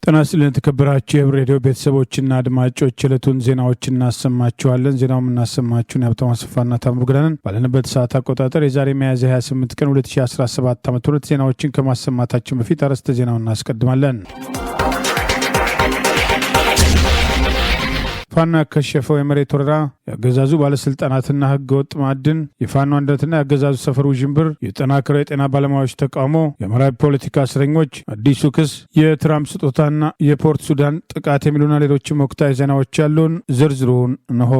ጤና ይስጥልን ተከበራችሁ የሬዲዮ ቤተሰቦችና አድማጮች ዕለቱን ዜናዎችን እናሰማችኋለን። ዜናውን እናሰማችሁን ያብታው አስፋና ታምሩ ግዳንን ባለንበት ሰዓት አቆጣጠር የዛሬ ሚያዝያ 28 ቀን 2017 ዓ.ም ዜናዎችን ከማሰማታችን በፊት አርዕስተ ዜናውን እናስቀድማለን። ፋኖ ያከሸፈው የመሬት ወረራ፣ የአገዛዙ ባለስልጣናትና ህገወጥ ማዕድን፣ የፋኖ አንድነትና የአገዛዙ ሰፈር ውዥንብር፣ የጠናከረው የጤና ባለሙያዎች ተቃውሞ፣ የምዕራብ ፖለቲካ እስረኞች፣ አዲሱ ክስ፣ የትራምፕ ስጦታና የፖርት ሱዳን ጥቃት የሚሉና ሌሎችም ወቅታዊ ዜናዎች ያሉን ዝርዝሩን እንሆ።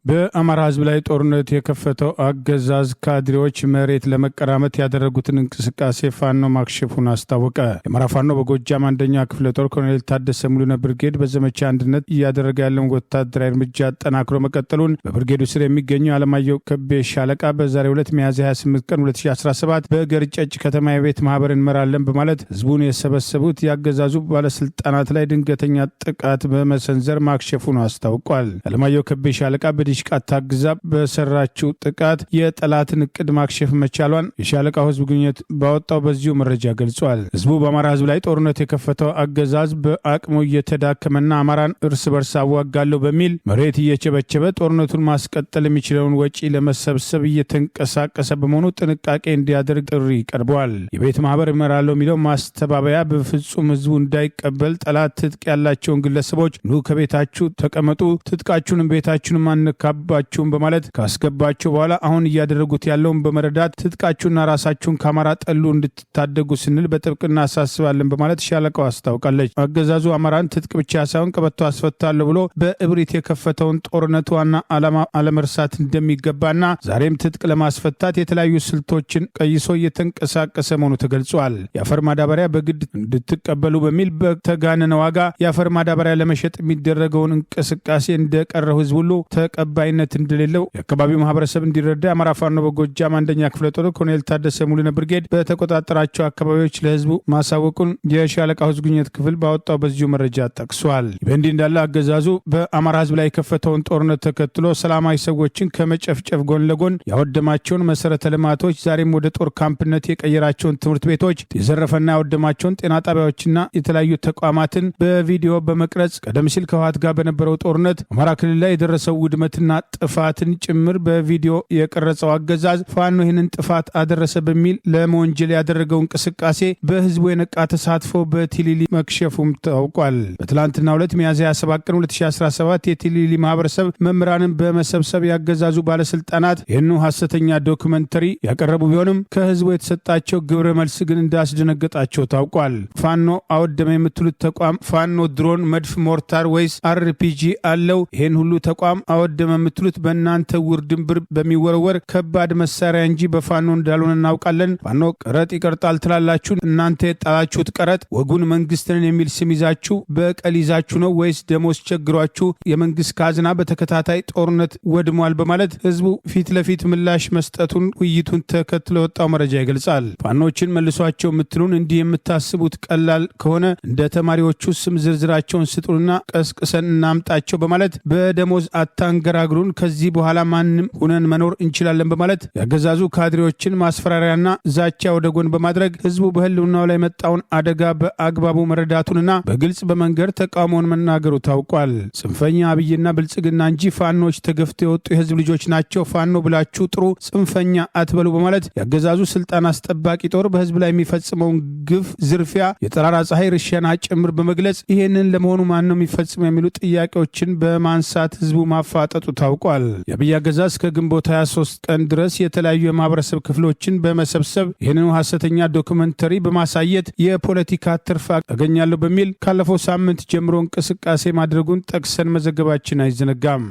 በአማራ ህዝብ ላይ ጦርነት የከፈተው አገዛዝ ካድሬዎች መሬት ለመቀራመት ያደረጉትን እንቅስቃሴ ፋኖ ማክሸፉን አስታወቀ። የአማራ ፋኖ በጎጃም አንደኛ ክፍለ ጦር ኮሎኔል ታደሰ ሙሉነ ብርጌድ በዘመቻ አንድነት እያደረገ ያለውን ወታደራዊ እርምጃ አጠናክሮ መቀጠሉን በብርጌዱ ስር የሚገኘው አለማየሁ ከቤ ሻለቃ በዛሬው ዕለት ሚያዝያ 28 ቀን 2017 በገርጨጭ ከተማ የቤት ማህበር እንመራለን በማለት ህዝቡን የሰበሰቡት የአገዛዙ ባለስልጣናት ላይ ድንገተኛ ጥቃት በመሰንዘር ማክሸፉን አስታውቋል። አለማየሁ ከቤ ሻለቃ ቃት ታግዛ በሰራችው ጥቃት የጠላትን እቅድ ማክሸፍ መቻሏን የሻለቃው ህዝብ ግንኙነት ባወጣው በዚሁ መረጃ ገልጿል። ህዝቡ በአማራ ህዝብ ላይ ጦርነት የከፈተው አገዛዝ በአቅሙ እየተዳከመና አማራን እርስ በርስ አዋጋለሁ በሚል መሬት እየቸበቸበ ጦርነቱን ማስቀጠል የሚችለውን ወጪ ለመሰብሰብ እየተንቀሳቀሰ በመሆኑ ጥንቃቄ እንዲያደርግ ጥሪ ቀርበዋል። የቤት ማህበር እመራለሁ የሚለው ማስተባበያ በፍጹም ህዝቡ እንዳይቀበል ጠላት ትጥቅ ያላቸውን ግለሰቦች ኑ ከቤታችሁ ተቀመጡ፣ ትጥቃችሁንም ቤታችሁንም ካባችሁን በማለት ካስገባችሁ በኋላ አሁን እያደረጉት ያለውን በመረዳት ትጥቃችሁና ራሳችሁን ከአማራ ጠሉ እንድትታደጉ ስንል በጥብቅና አሳስባለን በማለት ሻለቃው አስታውቃለች። አገዛዙ አማራን ትጥቅ ብቻ ሳይሆን ቀበቶ አስፈታለሁ ብሎ በእብሪት የከፈተውን ጦርነቱ ዋና ዓላማ አለመርሳት እንደሚገባና ዛሬም ትጥቅ ለማስፈታት የተለያዩ ስልቶችን ቀይሶ እየተንቀሳቀሰ መሆኑ ተገልጿል። የአፈር ማዳበሪያ በግድ እንድትቀበሉ በሚል በተጋነነ ዋጋ የአፈር ማዳበሪያ ለመሸጥ የሚደረገውን እንቅስቃሴ እንደቀረው ህዝብ ሁሉ ተቀባይነት እንደሌለው የአካባቢው ማህበረሰብ እንዲረዳ የአማራ ፋኖ በጎጃም አንደኛ ክፍለ ጦር ኮሎኔል ታደሰ ሙሉነ ብርጌድ በተቆጣጠራቸው አካባቢዎች ለህዝቡ ማሳወቁን የሻለቃው ህዝብ ግንኙነት ክፍል ባወጣው በዚሁ መረጃ ጠቅሷል። በእንዲህ እንዳለ አገዛዙ በአማራ ህዝብ ላይ የከፈተውን ጦርነት ተከትሎ ሰላማዊ ሰዎችን ከመጨፍጨፍ ጎን ለጎን ያወደማቸውን መሰረተ ልማቶች፣ ዛሬም ወደ ጦር ካምፕነት የቀየራቸውን ትምህርት ቤቶች፣ የዘረፈና ያወደማቸውን ጤና ጣቢያዎችና የተለያዩ ተቋማትን በቪዲዮ በመቅረጽ ቀደም ሲል ከህወሓት ጋር በነበረው ጦርነት አማራ ክልል ላይ የደረሰው ውድመትና ጥፋትን ጭምር በቪዲዮ የቀረጸው አገዛዝ ፋኖ ይህንን ጥፋት አደረሰ በሚል ለመወንጀል ያደረገው እንቅስቃሴ በህዝቡ የነቃ ተሳትፎ በቲሊሊ መክሸፉም ታውቋል። በትላንትና ዕለት ሚያዝያ 27 ቀን 2017 የቲሊሊ ማህበረሰብ መምህራንን በመሰብሰብ ያገዛዙ ባለስልጣናት ይህኑ ሐሰተኛ ዶክመንተሪ ያቀረቡ ቢሆንም ከህዝቡ የተሰጣቸው ግብረ መልስ ግን እንዳስደነገጣቸው ታውቋል። ፋኖ አወደመ የምትሉት ተቋም ፋኖ ድሮን፣ መድፍ፣ ሞርታር ወይስ አርፒጂ አለው? ይህን ሁሉ ተቋም አወደመ የምትሉት በእናንተ ውርድንብር በሚወረወር ከባድ መሳሪያ እንጂ በፋኖ እንዳልሆነ እናውቃለን። ፋኖ ቀረጥ ይቀርጣል ትላላችሁ። እናንተ የጣላችሁት ቀረጥ ወጉን መንግስትን የሚል ስም ይዛችሁ በቀል ይዛችሁ ነው ወይስ ደሞዝ ቸግሯችሁ የመንግስት ካዝና በተከታታይ ጦርነት ወድሟል? በማለት ህዝቡ ፊት ለፊት ምላሽ መስጠቱን ውይይቱን ተከትሎ የወጣው መረጃ ይገልጻል። ፋኖችን መልሷቸው የምትሉን እንዲህ የምታስቡት ቀላል ከሆነ እንደ ተማሪዎቹ ስም ዝርዝራቸውን ስጡንና ቀስቅሰን እናምጣቸው በማለት በደሞዝ አታንገራግሩን፣ ከዚህ በኋላ ማንም ሁነን መኖር እንችላለን በማለት ያገዛዙ ካድሬዎችን ማስፈራሪያና ዛቻ ወደ ጎን በማድረግ ህዝቡ በህልውናው ላይ መጣውን አደጋ በአግባቡ መረዳቱንና በግልጽ በመንገር ተቃውሞውን መናገሩ ታውቋል። ጽንፈኛ አብይና ብልጽግና እንጂ ፋኖች ተገፍተው የወጡ የህዝብ ልጆች ናቸው፣ ፋኖ ብላችሁ ጥሩ፣ ጽንፈኛ አትበሉ በማለት ያገዛዙ ስልጣን አስጠባቂ ጦር በህዝብ ላይ የሚፈጽመውን ግፍ፣ ዝርፊያ፣ የጠራራ ፀሐይ ርሸና ጭምር በመግለጽ ይህንን ለመሆኑ ማን ነው የሚፈጽመው የሚሉ ጥያቄዎችን በማንሳት ህዝቡ ማፋጠጡ ታውቋል። የአብይ አገዛዝ ከግንቦት 23 ቀን ድረስ የተለያዩ የማህበረሰብ ክፍሎችን በመሰብሰብ ይህንኑ ሐሰተኛ ዶክመንተሪ በማሳየት የፖለቲካ ትርፍ አገኛለሁ በሚል ካለፈው ሳምንት ጀምሮ እንቅስቃሴ ማድረጉን ጠቅሰን መዘገባችን አይዘነጋም።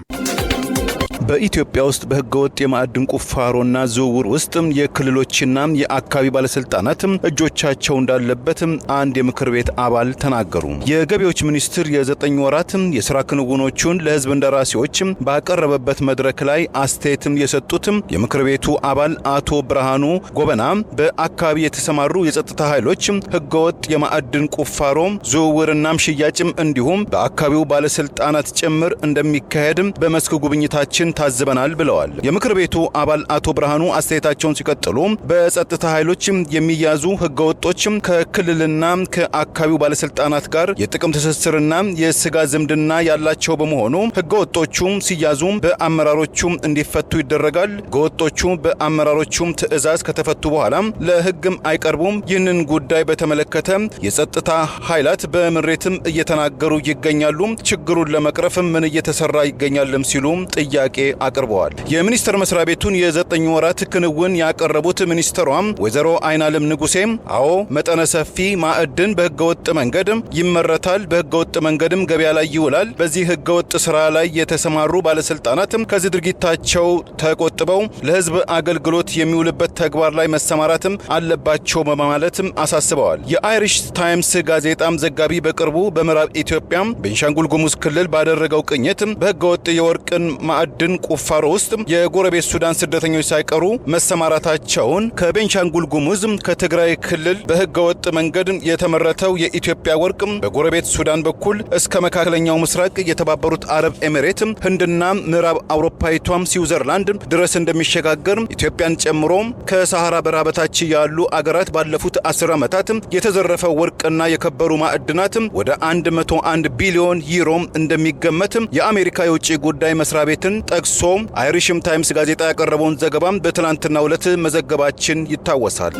በኢትዮጵያ ውስጥ በህገወጥ የማዕድን ቁፋሮና ዝውውር ውስጥ የክልሎችና የአካባቢ ባለስልጣናት እጆቻቸው እንዳለበት አንድ የምክር ቤት አባል ተናገሩ። የገቢዎች ሚኒስቴር የ9 ወራት የሥራ ክንውኖቹን ለህዝብ እንደራሴዎች ባቀረበበት መድረክ ላይ አስተያየት የሰጡት የምክር ቤቱ አባል አቶ ብርሃኑ ጎበና በአካባቢ የተሰማሩ የጸጥታ ኃይሎች ህገወጥ የማዕድን ቁፋሮ ዝውውርና ሽያጭም እንዲሁም በአካባቢው ባለስልጣናት ጭምር እንደሚካሄድ በመስክ ጉብኝታችን ጉዳዮችን ታዝበናል ብለዋል። የምክር ቤቱ አባል አቶ ብርሃኑ አስተያየታቸውን ሲቀጥሉ በጸጥታ ኃይሎች የሚያዙ ህገወጦች ከክልልና ከአካባቢው ባለስልጣናት ጋር የጥቅም ትስስርና የስጋ ዝምድና ያላቸው በመሆኑ ህገወጦቹ ሲያዙ በአመራሮቹ እንዲፈቱ ይደረጋል። ህገወጦቹ በአመራሮቹ ትዕዛዝ ከተፈቱ በኋላ ለህግም አይቀርቡም። ይህንን ጉዳይ በተመለከተ የጸጥታ ኃይላት በምሬትም እየተናገሩ ይገኛሉ። ችግሩን ለመቅረፍ ምን እየተሰራ ይገኛልም ሲሉ ጥያቄ አቅርበዋል። የሚኒስቴር መስሪያ ቤቱን የ9 ወራት ክንውን ያቀረቡት ሚኒስትሯ ወይዘሮ አይናለም ንጉሴ አዎ መጠነ ሰፊ ማዕድን በህገወጥ መንገድ ይመረታል፣ በህገወጥ መንገድም ገበያ ላይ ይውላል። በዚህ ህገወጥ ስራ ላይ የተሰማሩ ባለስልጣናት ከዚህ ድርጊታቸው ተቆጥበው ለህዝብ አገልግሎት የሚውልበት ተግባር ላይ መሰማራትም አለባቸው በማለት አሳስበዋል። የአይሪሽ ታይምስ ጋዜጣም ዘጋቢ በቅርቡ በምዕራብ ኢትዮጵያ ቤንሻንጉል ጉሙዝ ክልል ባደረገው ቅኝት በህገወጥ የወርቅን ማዕድን ቁፋሮ ውስጥ የጎረቤት ሱዳን ስደተኞች ሳይቀሩ መሰማራታቸውን ከቤንሻንጉል ጉሙዝ ከትግራይ ክልል በህገወጥ መንገድ የተመረተው የኢትዮጵያ ወርቅ በጎረቤት ሱዳን በኩል እስከ መካከለኛው ምስራቅ የተባበሩት አረብ ኤሚሬት፣ ህንድና ምዕራብ አውሮፓዊቷም ስዊዘርላንድ ድረስ እንደሚሸጋገር ኢትዮጵያን ጨምሮ ከሰሃራ በረሃ በታች ያሉ አገራት ባለፉት 10 ዓመታት የተዘረፈው ወርቅና የከበሩ ማዕድናት ወደ 101 ቢሊዮን ዩሮ እንደሚገመት የአሜሪካ የውጭ ጉዳይ መስሪያ ቤትን ጠቅሶ አይሪሽም ታይምስ ጋዜጣ ያቀረበውን ዘገባ በትናንትናው ዕለት መዘገባችን ይታወሳል።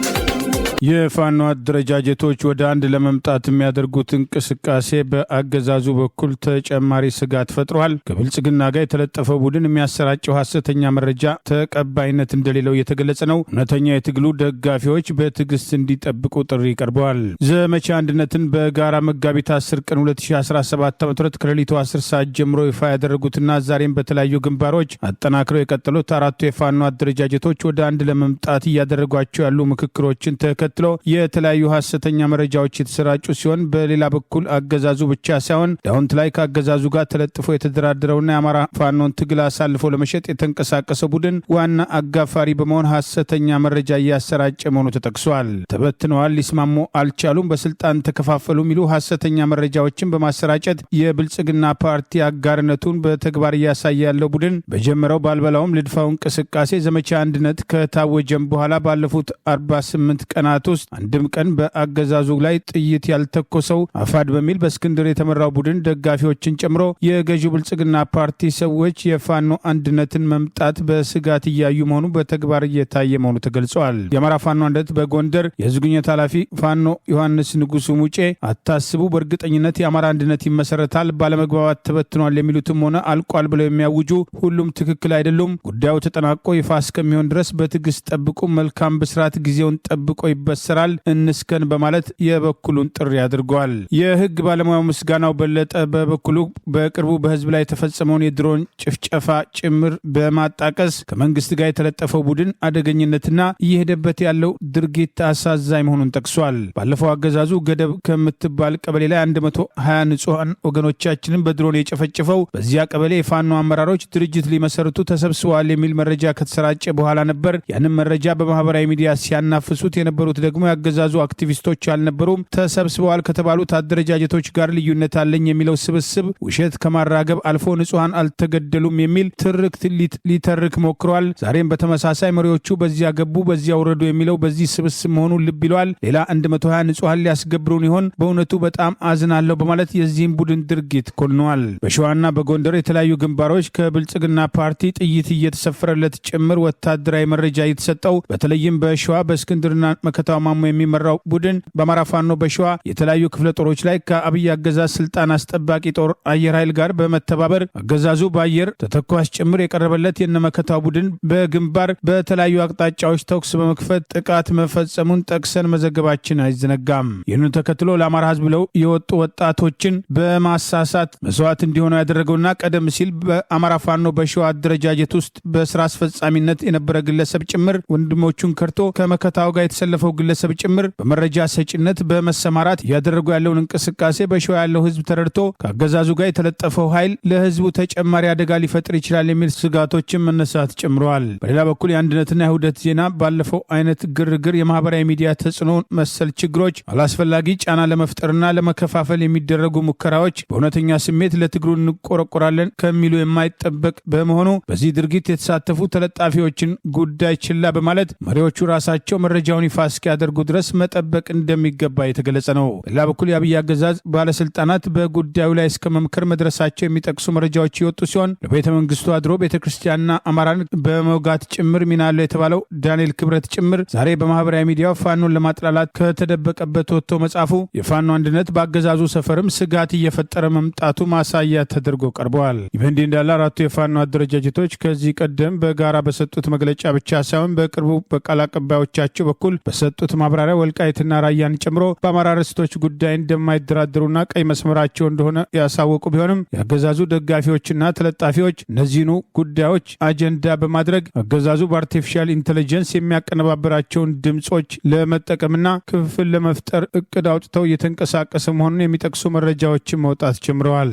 የፋኖ አደረጃጀቶች ወደ አንድ ለመምጣት የሚያደርጉት እንቅስቃሴ በአገዛዙ በኩል ተጨማሪ ስጋት ፈጥሯል። ከብልጽግና ጋር የተለጠፈው ቡድን የሚያሰራጨው ሐሰተኛ መረጃ ተቀባይነት እንደሌለው እየተገለጸ ነው። እውነተኛ የትግሉ ደጋፊዎች በትዕግስት እንዲጠብቁ ጥሪ ቀርበዋል። ዘመቻ አንድነትን በጋራ መጋቢት 10 ቀን 2017 ዓ.ም ከሌሊቱ 10 ሰዓት ጀምሮ ይፋ ያደረጉትና ዛሬም በተለያዩ ግንባሮች አጠናክረው የቀጠሉት አራቱ የፋኖ አደረጃጀቶች ወደ አንድ ለመምጣት እያደረጓቸው ያሉ ምክክሮችን ተከትሎ የተለያዩ ሐሰተኛ መረጃዎች የተሰራጩ ሲሆን በሌላ በኩል አገዛዙ ብቻ ሳይሆን ዳውንት ላይ ከአገዛዙ ጋር ተለጥፎ የተደራደረውና የአማራ ፋኖን ትግል አሳልፎ ለመሸጥ የተንቀሳቀሰው ቡድን ዋና አጋፋሪ በመሆን ሐሰተኛ መረጃ እያሰራጨ መሆኑ ተጠቅሷል። ተበትነዋል፣ ሊስማሙ አልቻሉም፣ በስልጣን ተከፋፈሉ የሚሉ ሐሰተኛ መረጃዎችን በማሰራጨት የብልጽግና ፓርቲ አጋርነቱን በተግባር እያሳየ ያለው ቡድን በጀመረው ባልበላውም ልድፋው እንቅስቃሴ ዘመቻ አንድነት ከታወጀም በኋላ ባለፉት 48 ቀናት ውስጥ አንድም ቀን በአገዛዙ ላይ ጥይት ያልተኮሰው አፋድ በሚል በእስክንድር የተመራው ቡድን ደጋፊዎችን ጨምሮ የገዢው ብልጽግና ፓርቲ ሰዎች የፋኖ አንድነትን መምጣት በስጋት እያዩ መሆኑ በተግባር እየታየ መሆኑ ተገልጿል። የአማራ ፋኖ አንድነት በጎንደር የህዝብ ግንኙነት ኃላፊ ፋኖ ዮሐንስ ንጉሱ ሙጬ አታስቡ፣ በእርግጠኝነት የአማራ አንድነት ይመሰረታል፣ ባለመግባባት ተበትኗል የሚሉትም ሆነ አልቋል ብለው የሚያውጁ ሁሉም ትክክል አይደሉም። ጉዳዩ ተጠናቆ ይፋ እስከሚሆን ድረስ በትዕግስት ጠብቁ፣ መልካም ብስራት ጊዜውን ጠብቆ ይበሰራል እንስከን በማለት የበኩሉን ጥሪ አድርገዋል። የህግ ባለሙያው ምስጋናው በለጠ በበኩሉ በቅርቡ በህዝብ ላይ የተፈጸመውን የድሮን ጭፍጨፋ ጭምር በማጣቀስ ከመንግስት ጋር የተለጠፈው ቡድን አደገኝነትና እየሄደበት ያለው ድርጊት አሳዛኝ መሆኑን ጠቅሷል። ባለፈው አገዛዙ ገደብ ከምትባል ቀበሌ ላይ 120 ንጹሐን ወገኖቻችንን በድሮን የጨፈጨፈው በዚያ ቀበሌ የፋኖ አመራሮች ድርጅት ሊመሰርቱ ተሰብስበዋል የሚል መረጃ ከተሰራጨ በኋላ ነበር። ያንን መረጃ በማህበራዊ ሚዲያ ሲያናፍሱት የነበሩት ደግሞ ያገዛዙ አክቲቪስቶች አልነበሩም። ተሰብስበዋል ከተባሉት አደረጃጀቶች ጋር ልዩነት አለኝ የሚለው ስብስብ ውሸት ከማራገብ አልፎ ንጹሐን አልተገደሉም የሚል ትርክት ሊተርክ ሞክሯል። ዛሬም በተመሳሳይ መሪዎቹ በዚያ ገቡ በዚያ ወረዱ የሚለው በዚህ ስብስብ መሆኑን ልብ ይለዋል። ሌላ 120 ንጹሐን ሊያስገብሩን ይሆን? በእውነቱ በጣም አዝናለሁ በማለት የዚህም ቡድን ድርጊት ኮንነዋል። በሸዋና በጎንደር የተለያዩ ግንባሮች ከብልጽግና ፓርቲ ጥይት እየተሰፈረለት ጭምር ወታደራዊ መረጃ እየተሰጠው በተለይም በሸዋ በእስክንድርና መከታው ማሞ የሚመራው ቡድን በአማራ ፋኖ በሸዋ የተለያዩ ክፍለ ጦሮች ላይ ከአብይ አገዛዝ ስልጣን አስጠባቂ ጦር አየር ኃይል ጋር በመተባበር አገዛዙ በአየር ተተኳሽ ጭምር የቀረበለት የነመከታው ቡድን በግንባር በተለያዩ አቅጣጫዎች ተኩስ በመክፈት ጥቃት መፈጸሙን ጠቅሰን መዘገባችን አይዘነጋም። ይህንን ተከትሎ ለአማራ ህዝብ ብለው የወጡ ወጣቶችን በማሳሳት መስዋዕት እንዲሆኑ ያደረገውና ቀደም ሲል በአማራ ፋኖ በሸዋ አደረጃጀት ውስጥ በስራ አስፈጻሚነት የነበረ ግለሰብ ጭምር ወንድሞቹን ከርቶ ከመከታው ጋር የተሰለፈው ግለሰብ ጭምር በመረጃ ሰጪነት በመሰማራት እያደረጉ ያለውን እንቅስቃሴ በሸዋ ያለው ህዝብ ተረድቶ ከአገዛዙ ጋር የተለጠፈው ኃይል ለህዝቡ ተጨማሪ አደጋ ሊፈጥር ይችላል የሚል ስጋቶችን መነሳት ጨምረዋል። በሌላ በኩል የአንድነትና የውህደት ዜና ባለፈው አይነት ግርግር የማህበራዊ ሚዲያ ተጽዕኖ መሰል ችግሮች አላስፈላጊ ጫና ለመፍጠርና ለመከፋፈል የሚደረጉ ሙከራዎች በእውነተኛ ስሜት ለትግሩ እንቆረቆራለን ከሚሉ የማይጠበቅ በመሆኑ በዚህ ድርጊት የተሳተፉ ተለጣፊዎችን ጉዳይ ችላ በማለት መሪዎቹ ራሳቸው መረጃውን ይፋ እስኪያደርጉ ድረስ መጠበቅ እንደሚገባ የተገለጸ ነው። በሌላ በኩል የአብይ አገዛዝ ባለስልጣናት በጉዳዩ ላይ እስከ መምከር መድረሳቸው የሚጠቅሱ መረጃዎች የወጡ ሲሆን ለቤተ መንግስቱ አድሮ ቤተክርስቲያንና አማራን በመውጋት ጭምር ሚና አለው የተባለው ዳንኤል ክብረት ጭምር ዛሬ በማህበራዊ ሚዲያው ፋኖን ለማጥላላት ከተደበቀበት ወጥቶ መጻፉ የፋኖ አንድነት በአገዛዙ ሰፈርም ስጋት እየፈጠረ መምጣቱ ማሳያ ተደርጎ ቀርበዋል። ይህ እንዲህ እንዳለ አራቱ የፋኖ አደረጃጀቶች ከዚህ ቀደም በጋራ በሰጡት መግለጫ ብቻ ሳይሆን በቅርቡ በቃል አቀባዮቻቸው በኩል በሰጡት ማብራሪያ ወልቃይትና ራያን ጨምሮ በአማራ ርስቶች ጉዳይ እንደማይደራደሩና ቀይ መስመራቸው እንደሆነ ያሳወቁ ቢሆንም የአገዛዙ ደጋፊዎችና ተለጣፊዎች እነዚህኑ ጉዳዮች አጀንዳ በማድረግ አገዛዙ በአርቲፊሻል ኢንቴሊጀንስ የሚያቀነባበራቸውን ድምጾች ለመጠቀምና ክፍፍል ለመፍጠር እቅድ አውጥተው እየተንቀሳቀሰ መሆኑን የሚጠቅሱ መረጃዎችን መውጣት ጀምረዋል።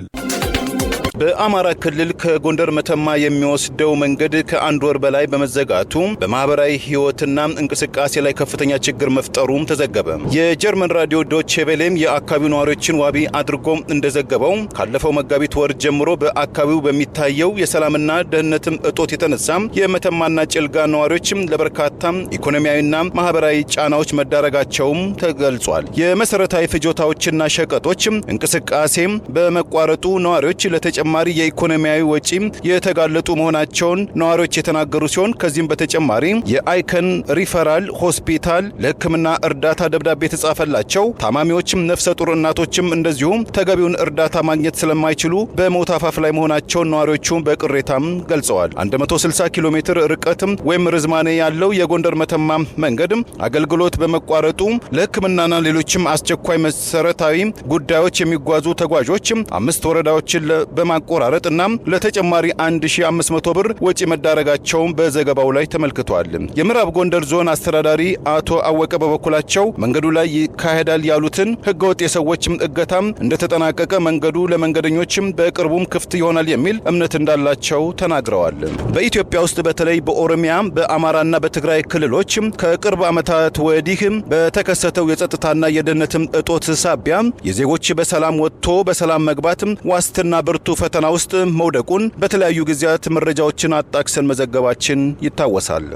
በአማራ ክልል ከጎንደር መተማ የሚወስደው መንገድ ከአንድ ወር በላይ በመዘጋቱ በማህበራዊ ህይወትና እንቅስቃሴ ላይ ከፍተኛ ችግር መፍጠሩም ተዘገበ። የጀርመን ራዲዮ ዶቼ ቬሌም የአካባቢው ነዋሪዎችን ዋቢ አድርጎ እንደዘገበው ካለፈው መጋቢት ወር ጀምሮ በአካባቢው በሚታየው የሰላምና ደህንነትም እጦት የተነሳ የመተማና ጭልጋ ነዋሪዎችም ለበርካታ ኢኮኖሚያዊና ማህበራዊ ጫናዎች መዳረጋቸውም ተገልጿል። የመሰረታዊ ፍጆታዎችና ሸቀጦች እንቅስቃሴ በመቋረጡ ነዋሪዎች ለተጨማሪ የኢኮኖሚያዊ ወጪ የተጋለጡ መሆናቸውን ነዋሪዎች የተናገሩ ሲሆን ከዚህም በተጨማሪ የአይከን ሪፈራል ሆስፒታል ለሕክምና እርዳታ ደብዳቤ የተጻፈላቸው ታማሚዎችም ነፍሰ ጡር እናቶችም እንደዚሁም ተገቢውን እርዳታ ማግኘት ስለማይችሉ በሞት አፋፍ ላይ መሆናቸውን ነዋሪዎቹ በቅሬታም ገልጸዋል። 160 ኪሎ ሜትር ርቀትም ወይም ርዝማኔ ያለው የጎንደር መተማ መንገድ አገልግሎት በመቋረጡ ለሕክምናና ሌሎችም አስቸኳይ መሰረታዊ ጉዳዮች የሚጓዙ ተጓዦች 5 ወረዳዎችን በማቆራረጥና ለተጨማሪ 1500 ብር ወጪ መዳረጋቸውን በዘገባው ላይ ተመልክቷል። የምዕራብ ጎንደር ዞን አስተዳዳሪ አቶ አወቀ በበኩላቸው መንገዱ ላይ ይካሄዳል ያሉትን ህገወጥ የሰዎች እገታም እንደተጠናቀቀ መንገዱ ለመንገደኞችም በቅርቡም ክፍት ይሆናል የሚል እምነት እንዳላቸው ተናግረዋል። በኢትዮጵያ ውስጥ በተለይ በኦሮሚያ በአማራና በትግራይ ክልሎች ከቅርብ ዓመታት ወዲህ በተከሰተው የጸጥታና የደህንነትም እጦት ሳቢያ የዜጎች በሰላም ወጥቶ በሰላም መግባት ዋስትና ብርቱ ፈተና ውስጥ መውደቁን በተለያዩ ጊዜያት መረጃዎችን አጣቅሰን መዘገባችን ይታወሳል።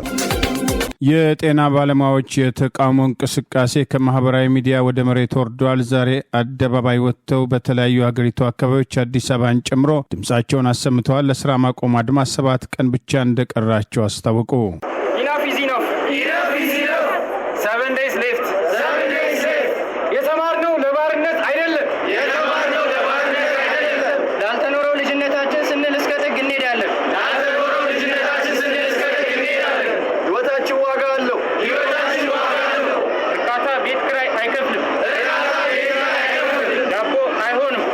የጤና ባለሙያዎች የተቃውሞ እንቅስቃሴ ከማህበራዊ ሚዲያ ወደ መሬት ወርዷል። ዛሬ አደባባይ ወጥተው በተለያዩ ሀገሪቱ አካባቢዎች አዲስ አበባን ጨምሮ ድምፃቸውን አሰምተዋል። ለስራ ማቆም አድማ 7 ቀን ብቻ እንደቀራቸው አስታወቁ። የተማርነው ለባርነት አይደለም። ላልተኖረው ልጅነታችን ስንል እስከ ጥግ እንሄዳለን። ህይወታችን ዋጋ አለው። እርካታ ቤት ኪራይ አይከፍልም። ዳቦ አይሆንም።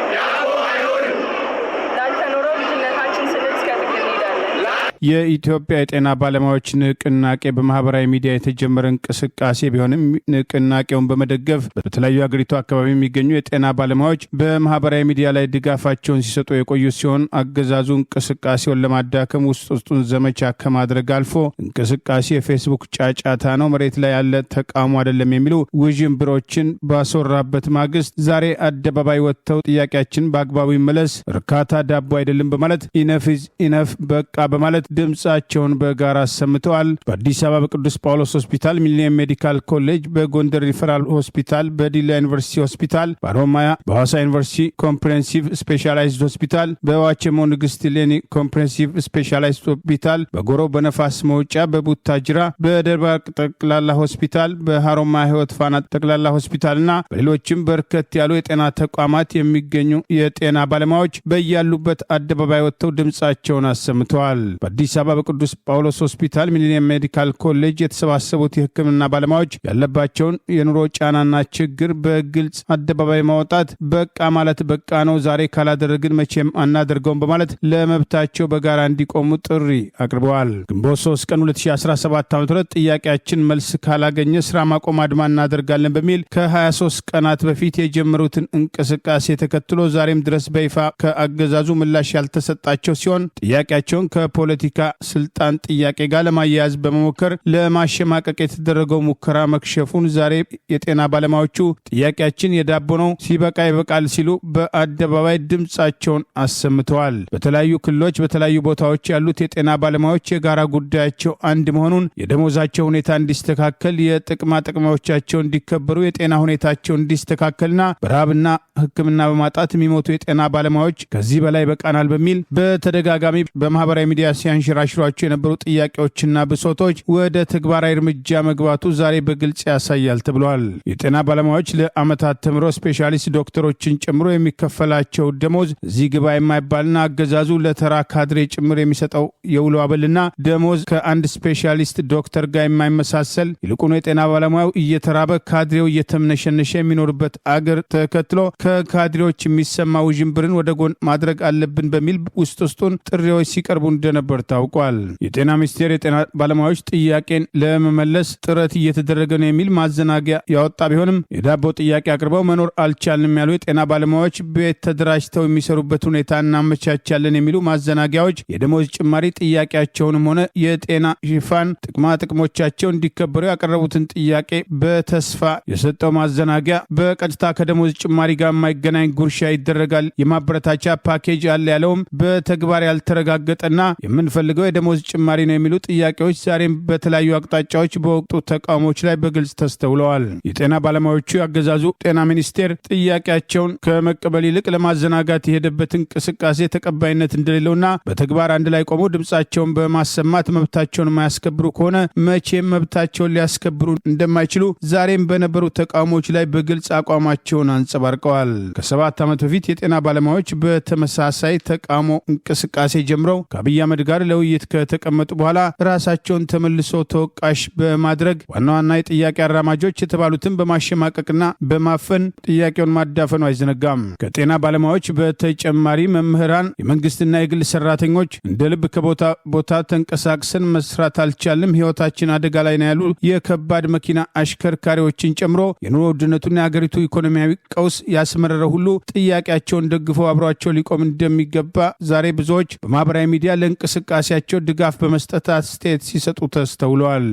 ላልተኖረው ልጅነታችን ስንል እስከ ጥግ እንሄዳለን። የኢትዮጵያ የጤና ባለሙያዎች ንቅናቄ በማህበራዊ ሚዲያ የተጀመረ እንቅስቃሴ ቢሆንም ንቅናቄውን በመደገፍ በተለያዩ ሀገሪቱ አካባቢ የሚገኙ የጤና ባለሙያዎች በማህበራዊ ሚዲያ ላይ ድጋፋቸውን ሲሰጡ የቆዩ ሲሆን አገዛዙ እንቅስቃሴውን ለማዳከም ውስጡን ዘመቻ ከማድረግ አልፎ እንቅስቃሴ የፌስቡክ ጫጫታ ነው፣ መሬት ላይ ያለ ተቃውሞ አይደለም የሚሉ ውዥንብሮችን ባስወራበት ማግስት ዛሬ አደባባይ ወጥተው ጥያቄያችን በአግባቡ ይመለስ፣ እርካታ ዳቦ አይደለም በማለት ኢነፍ ኢዝ ኢነፍ በቃ በማለት ድምፃቸውን በጋራ አሰምተዋል። በአዲስ አበባ በቅዱስ ጳውሎስ ሆስፒታል፣ ሚሊኒየም ሜዲካል ኮሌጅ፣ በጎንደር ሪፈራል ሆስፒታል፣ በዲላ ዩኒቨርሲቲ ሆስፒታል፣ በአሮማያ በሐዋሳ ዩኒቨርሲቲ ኮምፕሬሄንሲቭ ስፔሻላይዝድ ሆስፒታል፣ በዋቸሞ ንግስት ሌኒ ኮምፕሬሄንሲቭ ስፔሻላይዝድ ሆስፒታል፣ በጎሮ በነፋስ መውጫ፣ በቡታጅራ በደባርቅ ጠቅላላ ሆስፒታል፣ በሐሮማያ ህይወት ፋና ጠቅላላ ሆስፒታልና በሌሎችም በርከት ያሉ የጤና ተቋማት የሚገኙ የጤና ባለሙያዎች በያሉበት አደባባይ ወጥተው ድምፃቸውን አሰምተዋል። በአዲስ በአዲስ አበባ በቅዱስ ጳውሎስ ሆስፒታል ሚሊኒየም ሜዲካል ኮሌጅ የተሰባሰቡት የሕክምና ባለሙያዎች ያለባቸውን የኑሮ ጫናና ችግር በግልጽ አደባባይ ማውጣት በቃ ማለት በቃ ነው፣ ዛሬ ካላደረግን መቼም አናደርገውም በማለት ለመብታቸው በጋራ እንዲቆሙ ጥሪ አቅርበዋል። ግንቦት 3 ቀን 2017 ዓ.ም ጥያቄያችን መልስ ካላገኘ ስራ ማቆም አድማ እናደርጋለን በሚል ከ23 ቀናት በፊት የጀመሩትን እንቅስቃሴ ተከትሎ ዛሬም ድረስ በይፋ ከአገዛዙ ምላሽ ያልተሰጣቸው ሲሆን ጥያቄያቸውን ከፖለቲካ ስልጣን ጥያቄ ጋር ለማያያዝ በመሞከር ለማሸማቀቅ የተደረገው ሙከራ መክሸፉን ዛሬ የጤና ባለሙያዎቹ ጥያቄያችን የዳቦ ነው፣ ሲበቃ ይበቃል ሲሉ በአደባባይ ድምጻቸውን አሰምተዋል። በተለያዩ ክልሎች በተለያዩ ቦታዎች ያሉት የጤና ባለሙያዎች የጋራ ጉዳያቸው አንድ መሆኑን፣ የደሞዛቸው ሁኔታ እንዲስተካከል፣ የጥቅማ ጥቅሞቻቸው እንዲከበሩ፣ የጤና ሁኔታቸው እንዲስተካከልና በረሃብና ሕክምና በማጣት የሚሞቱ የጤና ባለሙያዎች ከዚህ በላይ በቃናል በሚል በተደጋጋሚ በማህበራዊ ሚዲያ ሲያንሸራሽሯቸው የነበሩ ጥያቄዎችና ብሶቶች ወደ ተግባራዊ እርምጃ መግባቱ ዛሬ በግልጽ ያሳያል ተብሏል። የጤና ባለሙያዎች ለዓመታት ተምሮ ስፔሻሊስት ዶክተሮችን ጨምሮ የሚከፈላቸው ደሞዝ እዚህ ግባ የማይባልና አገዛዙ ለተራ ካድሬ ጭምር የሚሰጠው የውሎ አበልና ደሞዝ ከአንድ ስፔሻሊስት ዶክተር ጋር የማይመሳሰል ይልቁኑ የጤና ባለሙያው እየተራበ ካድሬው እየተምነሸነሸ የሚኖርበት አገር ተከትሎ ከካድሬዎች የሚሰማ ውዥንብርን ወደ ጎን ማድረግ አለብን በሚል ውስጡን ጥሪዎች ሲቀርቡ እንደነበር ታውቋል። የጤና ሚኒስቴር የጤና ባለሙያዎች ጥያቄን ለመመለስ ጥረት እየተደረገ ነው የሚል ማዘናጊያ ያወጣ ቢሆንም የዳቦ ጥያቄ አቅርበው መኖር አልቻልንም ያሉ የጤና ባለሙያዎች ቤት ተደራጅተው የሚሰሩበት ሁኔታ እናመቻቻለን የሚሉ ማዘናጊያዎች የደሞዝ ጭማሪ ጥያቄያቸውንም ሆነ የጤና ሽፋን ጥቅማ ጥቅሞቻቸው እንዲከበሩ ያቀረቡትን ጥያቄ በተስፋ የሰጠው ማዘናጊያ በቀጥታ ከደሞዝ ጭማሪ ጋር የማይገናኝ ጉርሻ ይደረጋል፣ የማበረታቻ ፓኬጅ አለ ያለውም በተግባር ያልተረጋገጠና የምንፈልገው የደሞዝ ጭማሪ ነው የሚሉ ጥያቄዎች ዛሬም በተለያዩ አቅጣጫዎች በወቅቱ ተቃውሞች ላይ በግልጽ ተስተውለዋል። የጤና ባለሙያዎቹ ያገዛዙ ጤና ሚኒስቴር ጥያቄያቸውን ከመቀበል ይልቅ ለማዘናጋት የሄደበት እንቅስቃሴ ተቀባይነት እንደሌለውና በተግባር አንድ ላይ ቆመው ድምጻቸውን በማሰማት መብታቸውን የማያስከብሩ ከሆነ መቼም መብታቸውን ሊያስከብሩ እንደማይችሉ ዛሬም በነበሩ ተቃውሞች ላይ በግልጽ አቋማቸውን አንጸባርቀዋል። ከ7 ዓመት በፊት የጤና ባለሙያዎች በተመሳሳይ ተቃውሞ እንቅስቃሴ ጀምረው ከአብይ አህመድ ጋር ለውይይት ከተቀመጡ በኋላ ራሳቸውን ተመልሶ ተወቃሽ በማድረግ ዋና ዋና የጥያቄ አራማጆች የተባሉትን በማሸማቀቅና በማፈን ጥያቄውን ማዳፈኑ አይዘነጋም። ከጤና ባለሙያዎች በተጨማሪ መምህራን፣ የመንግስትና የግል ሰራተኞች እንደ ልብ ከቦታ ቦታ ተንቀሳቅሰን መስራት አልቻልም፣ ህይወታችን አደጋ ላይ ነው ያሉ የከባድ መኪና አሽከርካሪዎችን ጨምሮ የኑሮ ውድነቱና የሀገሪቱ ኢኮኖሚያዊ ቀውስ ያስመረረ ሁሉ ጥያቄያቸውን ደግፈው አብሯቸው ሊቆም እንደሚገባ ዛሬ ብዙዎች በማህበራዊ ሚዲያ ለእንቅስቃሴያቸው ድጋፍ በመስጠት አስተያየት ሲሰጡ ተስተውለዋል።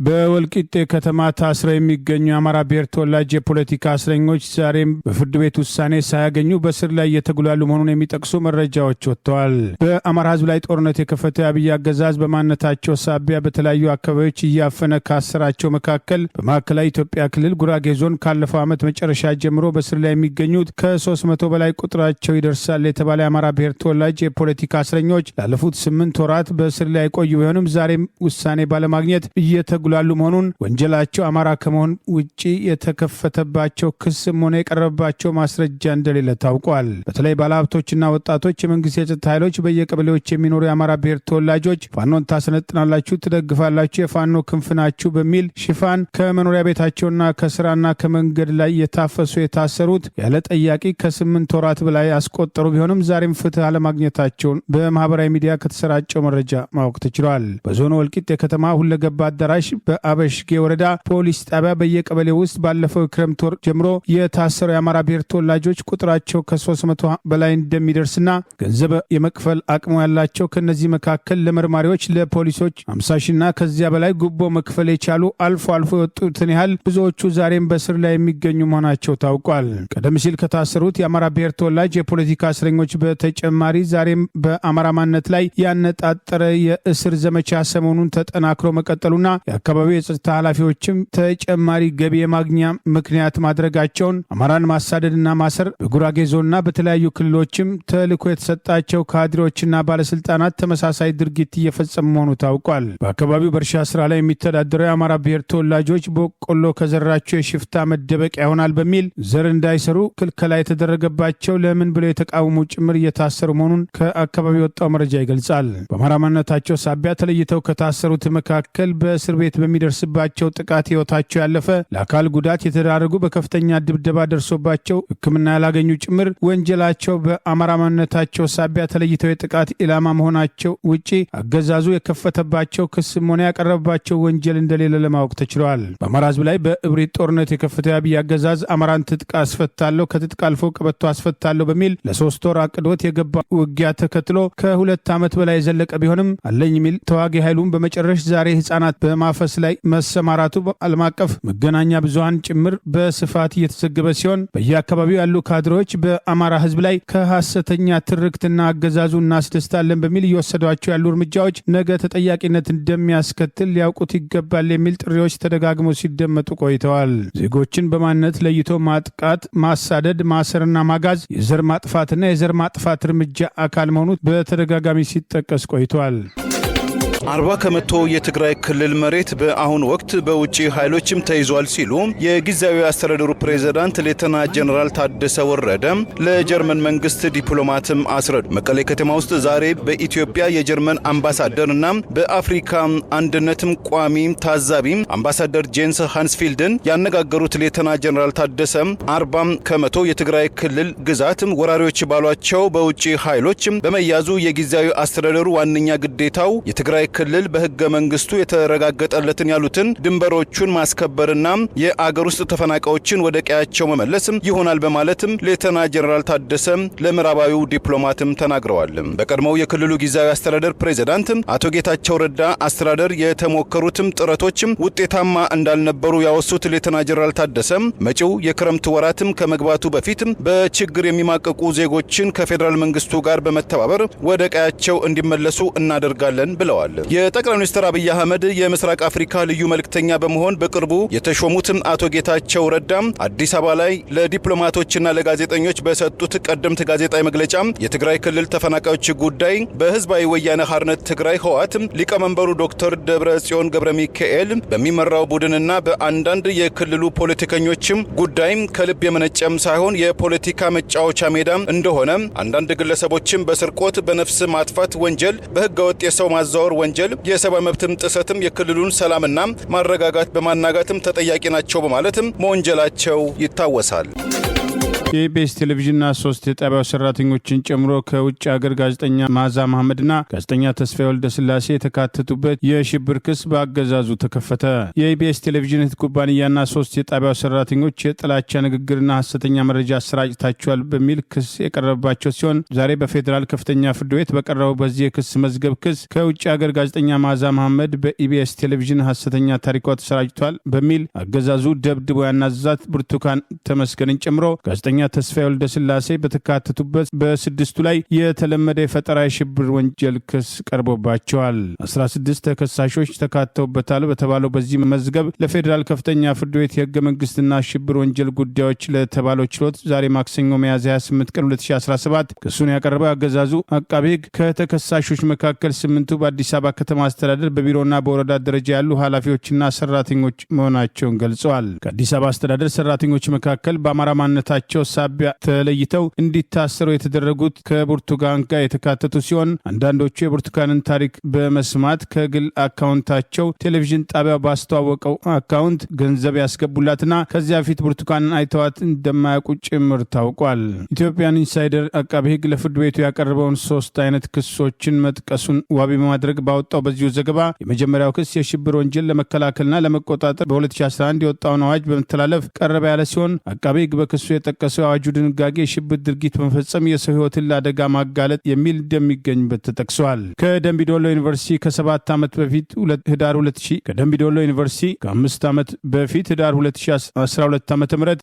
በወልቂጤ ከተማ ታስረው የሚገኙ የአማራ ብሔር ተወላጅ የፖለቲካ እስረኞች ዛሬም በፍርድ ቤት ውሳኔ ሳያገኙ በስር ላይ እየተጉላሉ መሆኑን የሚጠቅሱ መረጃዎች ወጥተዋል። በአማራ ህዝብ ላይ ጦርነት የከፈተው የአብይ አገዛዝ በማንነታቸው ሳቢያ በተለያዩ አካባቢዎች እያፈነ ካሰራቸው መካከል በማዕከላዊ ኢትዮጵያ ክልል ጉራጌ ዞን ካለፈው ዓመት መጨረሻ ጀምሮ በስር ላይ የሚገኙት ከ300 በላይ ቁጥራቸው ይደርሳል የተባለ የአማራ ብሔር ተወላጅ የፖለቲካ እስረኞች ላለፉት 8 ወራት በስር ላይ የቆዩ ቢሆንም ዛሬም ውሳኔ ባለማግኘት ጉላሉ መሆኑን ወንጀላቸው አማራ ከመሆን ውጪ የተከፈተባቸው ክስም ሆነ የቀረበባቸው ማስረጃ እንደሌለ ታውቋል። በተለይ ባለሀብቶችና ወጣቶች፣ የመንግስት የጸጥታ ኃይሎች፣ በየቀበሌዎች የሚኖሩ የአማራ ብሔር ተወላጆች ፋኖን ታሰነጥናላችሁ፣ ትደግፋላችሁ፣ የፋኖ ክንፍ ናችሁ በሚል ሽፋን ከመኖሪያ ቤታቸውና ከስራና ከመንገድ ላይ የታፈሱ የታሰሩት ያለ ጠያቂ ከ8 ወራት በላይ ያስቆጠሩ ቢሆንም ዛሬም ፍትህ አለማግኘታቸውን በማህበራዊ ሚዲያ ከተሰራጨው መረጃ ማወቅ ተችሏል። በዞኑ ወልቂጤ የከተማ ሁለገባ አዳራሽ በአበሽጌ ወረዳ ፖሊስ ጣቢያ በየቀበሌው ውስጥ ባለፈው ክረምት ወር ጀምሮ የታሰሩ የአማራ ብሔር ተወላጆች ቁጥራቸው ከ300 በላይ እንደሚደርስና ገንዘብ የመክፈል አቅሙ ያላቸው ከነዚህ መካከል ለመርማሪዎች፣ ለፖሊሶች 50 ሺና ከዚያ በላይ ጉቦ መክፈል የቻሉ አልፎ አልፎ የወጡትን ያህል ብዙዎቹ ዛሬም በስር ላይ የሚገኙ መሆናቸው ታውቋል። ቀደም ሲል ከታሰሩት የአማራ ብሔር ተወላጅ የፖለቲካ እስረኞች በተጨማሪ ዛሬም በአማራ ማንነት ላይ ያነጣጠረ የእስር ዘመቻ ሰሞኑን ተጠናክሮ መቀጠሉና የአካባቢው የጸጥታ ኃላፊዎችም ተጨማሪ ገቢ የማግኛ ምክንያት ማድረጋቸውን፣ አማራን ማሳደድና ማሰር በጉራጌ ዞንና በተለያዩ ክልሎችም ተልዕኮ የተሰጣቸው ካድሬዎችና ባለስልጣናት ተመሳሳይ ድርጊት እየፈጸሙ መሆኑ ታውቋል። በአካባቢው በእርሻ ስራ ላይ የሚተዳደሩ የአማራ ብሔር ተወላጆች በቆሎ ከዘራቸው የሽፍታ መደበቂያ ይሆናል በሚል ዘር እንዳይሰሩ ክልከላ የተደረገባቸው ለምን ብለው የተቃወሙ ጭምር እየታሰሩ መሆኑን ከአካባቢው የወጣው መረጃ ይገልጻል። በአማራ ማንነታቸው ሳቢያ ተለይተው ከታሰሩት መካከል በእስር ቤት በሚደርስባቸው ጥቃት ህይወታቸው ያለፈ፣ ለአካል ጉዳት የተዳረጉ፣ በከፍተኛ ድብደባ ደርሶባቸው ሕክምና ያላገኙ ጭምር ወንጀላቸው በአማራ ማንነታቸው ሳቢያ ተለይተው የጥቃት ኢላማ መሆናቸው ውጪ አገዛዙ የከፈተባቸው ክስም ሆነ ያቀረበባቸው ወንጀል እንደሌለ ለማወቅ ተችሏል። በአማራ ህዝብ ላይ በእብሪት ጦርነት የከፈተው የአብይ አገዛዝ አማራን ትጥቅ አስፈታለሁ፣ ከትጥቅ አልፎ ቀበቶ አስፈታለሁ በሚል ለ3 ወር አቅዶት የገባ ውጊያ ተከትሎ ከ2 ዓመት በላይ የዘለቀ ቢሆንም አለኝ የሚል ተዋጊ ኃይሉን በመጨረሽ ዛሬ ህጻናት በማፈስ ላይ መሰማራቱ ዓለም አቀፍ መገናኛ ብዙሃን ጭምር በስፋት እየተዘገበ ሲሆን በየአካባቢው ያሉ ካድሬዎች በአማራ ህዝብ ላይ ከሐሰተኛ ትርክትና አገዛዙ እናስደስታለን በሚል እየወሰዷቸው ያሉ እርምጃዎች ነገ ተጠያቂነት እንደሚያስከትል ሊያውቁት ይገባል የሚል ጥሪዎች ተደጋግሞ ሲደመጡ ቆይተዋል። ዜጎችን በማንነት ለይቶ ማጥቃት፣ ማሳደድ፣ ማሰርና ማጋዝ የዘር ማጥፋትና የዘር ማጥፋት እርምጃ አካል መሆኑ በተደጋጋሚ ሲጠቀስ ቆይተዋል። 40 ከመቶ የትግራይ ክልል መሬት በአሁኑ ወቅት በውጪ ኃይሎችም ተይዟል ሲሉ የጊዜያዊ አስተዳደሩ ፕሬዝዳንት ሌተና ጀነራል ታደሰ ወረደ ለጀርመን መንግስት ዲፕሎማትም አስረዱ። መቀሌ ከተማ ውስጥ ዛሬ በኢትዮጵያ የጀርመን አምባሳደርና በአፍሪካ አንድነትም ቋሚ ታዛቢ አምባሳደር ጄንስ ሃንስፊልድን ያነጋገሩት ሌተና ጀነራል ታደሰ 40 ከመቶ የትግራይ ክልል ግዛትም ወራሪዎች ባሏቸው በውጪ ኃይሎች በመያዙ የጊዜያዊ አስተዳደሩ ዋነኛ ግዴታው የትግራይ ክልል በህገ መንግስቱ የተረጋገጠለትን ያሉትን ድንበሮቹን ማስከበርና የአገር ውስጥ ተፈናቃዮችን ወደ ቀያቸው መመለስ ይሆናል በማለትም ሌተና ጀነራል ታደሰ ለምዕራባዊው ዲፕሎማትም ተናግረዋል። በቀድሞው የክልሉ ጊዜያዊ አስተዳደር ፕሬዝዳንት አቶ ጌታቸው ረዳ አስተዳደር የተሞከሩትም ጥረቶችም ውጤታማ እንዳልነበሩ ያወሱት ሌተና ጀነራል ታደሰ መጪው የክረምት ወራትም ከመግባቱ በፊት በችግር የሚማቀቁ ዜጎችን ከፌዴራል መንግስቱ ጋር በመተባበር ወደ ቀያቸው እንዲመለሱ እናደርጋለን ብለዋል። የጠቅላይ ሚኒስትር አብይ አህመድ የምስራቅ አፍሪካ ልዩ መልእክተኛ በመሆን በቅርቡ የተሾሙትን አቶ ጌታቸው ረዳ አዲስ አበባ ላይ ለዲፕሎማቶችና ለጋዜጠኞች በሰጡት ቀደምት ጋዜጣዊ መግለጫ የትግራይ ክልል ተፈናቃዮች ጉዳይ በህዝባዊ ወያነ ሓርነት ትግራይ ህወሓት ሊቀመንበሩ ዶክተር ደብረጽዮን ገብረ ሚካኤል በሚመራው ቡድንና በአንዳንድ የክልሉ ፖለቲከኞችም ጉዳይም ከልብ የመነጨም ሳይሆን የፖለቲካ መጫወቻ ሜዳ እንደሆነ፣ አንዳንድ ግለሰቦችም በስርቆት፣ በነፍስ ማጥፋት ወንጀል፣ በህገወጥ የሰው ማዛወር ወንጀል፣ የሰብአዊ መብትም ጥሰትም የክልሉን ሰላምና ማረጋጋት በማናጋትም ተጠያቂ ናቸው በማለትም መወንጀላቸው ይታወሳል። የኢቢኤስ ቴሌቪዥንና 3 የጣቢያው ሰራተኞችን ጨምሮ ከውጭ ሀገር ጋዜጠኛ መዓዛ መሐመድና ጋዜጠኛ ተስፋዬ ወልደ ስላሴ የተካተቱበት የሽብር ክስ በአገዛዙ ተከፈተ። የኢቢኤስ ቴሌቪዥን እህት ኩባንያና 3 የጣቢያው ሰራተኞች የጥላቻ ንግግርና ሐሰተኛ መረጃ አሰራጭታቸዋል በሚል ክስ የቀረበባቸው ሲሆን ዛሬ በፌዴራል ከፍተኛ ፍርድ ቤት በቀረበው በዚህ የክስ መዝገብ ክስ ከውጭ ሀገር ጋዜጠኛ መዓዛ መሐመድ በኢቢኤስ ቴሌቪዥን ሐሰተኛ ታሪኳ ተሰራጭቷል በሚል አገዛዙ ደብድቦ ያናዘዛት ብርቱካን ተመስገንን ጨምሮ ጋዜጠኛ ተስፋዬ ወልደ ስላሴ በተካተቱበት በስድስቱ ላይ የተለመደ የፈጠራ የሽብር ወንጀል ክስ ቀርቦባቸዋል። 16 ተከሳሾች ተካተውበታል በተባለው በዚህ መዝገብ ለፌዴራል ከፍተኛ ፍርድ ቤት የህገ መንግስትና ሽብር ወንጀል ጉዳዮች ለተባለው ችሎት ዛሬ ማክሰኞ ሚያዝያ 28 ቀን 2017 ክሱን ያቀረበው አገዛዙ አቃቤ ህግ ከተከሳሾች መካከል 8ቱ በአዲስ አበባ ከተማ አስተዳደር በቢሮና በወረዳ ደረጃ ያሉ ኃላፊዎችና ሰራተኞች መሆናቸውን ገልጸዋል። ከአዲስ አበባ አስተዳደር ሰራተኞች መካከል በአማራ ማንነታቸው ሳቢያ ተለይተው እንዲታሰሩ የተደረጉት ከብርቱካን ጋር የተካተቱ ሲሆን አንዳንዶቹ የብርቱካንን ታሪክ በመስማት ከግል አካውንታቸው ቴሌቪዥን ጣቢያው ባስተዋወቀው አካውንት ገንዘብ ያስገቡላትና ከዚያ ፊት ብርቱካንን አይተዋት እንደማያውቁ ጭምር ታውቋል። ኢትዮጵያን ኢንሳይደር አቃቤ ህግ ለፍርድ ቤቱ ያቀረበውን 3 አይነት ክሶችን መጥቀሱን ዋቢ በማድረግ ባወጣው በዚሁ ዘገባ የመጀመሪያው ክስ የሽብር ወንጀል ለመከላከልና ለመቆጣጠር በ2011 የወጣውን አዋጅ በመተላለፍ ቀረበ ያለ ሲሆን አቃቤ ህግ በክሱ የጠቀሱ በተጠቀሰው የአዋጁ ድንጋጌ የሽብር ድርጊት በመፈጸም የሰው ሕይወትን ለአደጋ ማጋለጥ የሚል እንደሚገኝበት ተጠቅሷል። ከደምቢዶሎ ዩኒቨርሲቲ ከ7 ዓመት በፊት ህዳር 2000 ከደምቢዶሎ ዩኒቨርሲቲ ከ5 ዓመት በፊት ህዳር 2012 ዓ.ም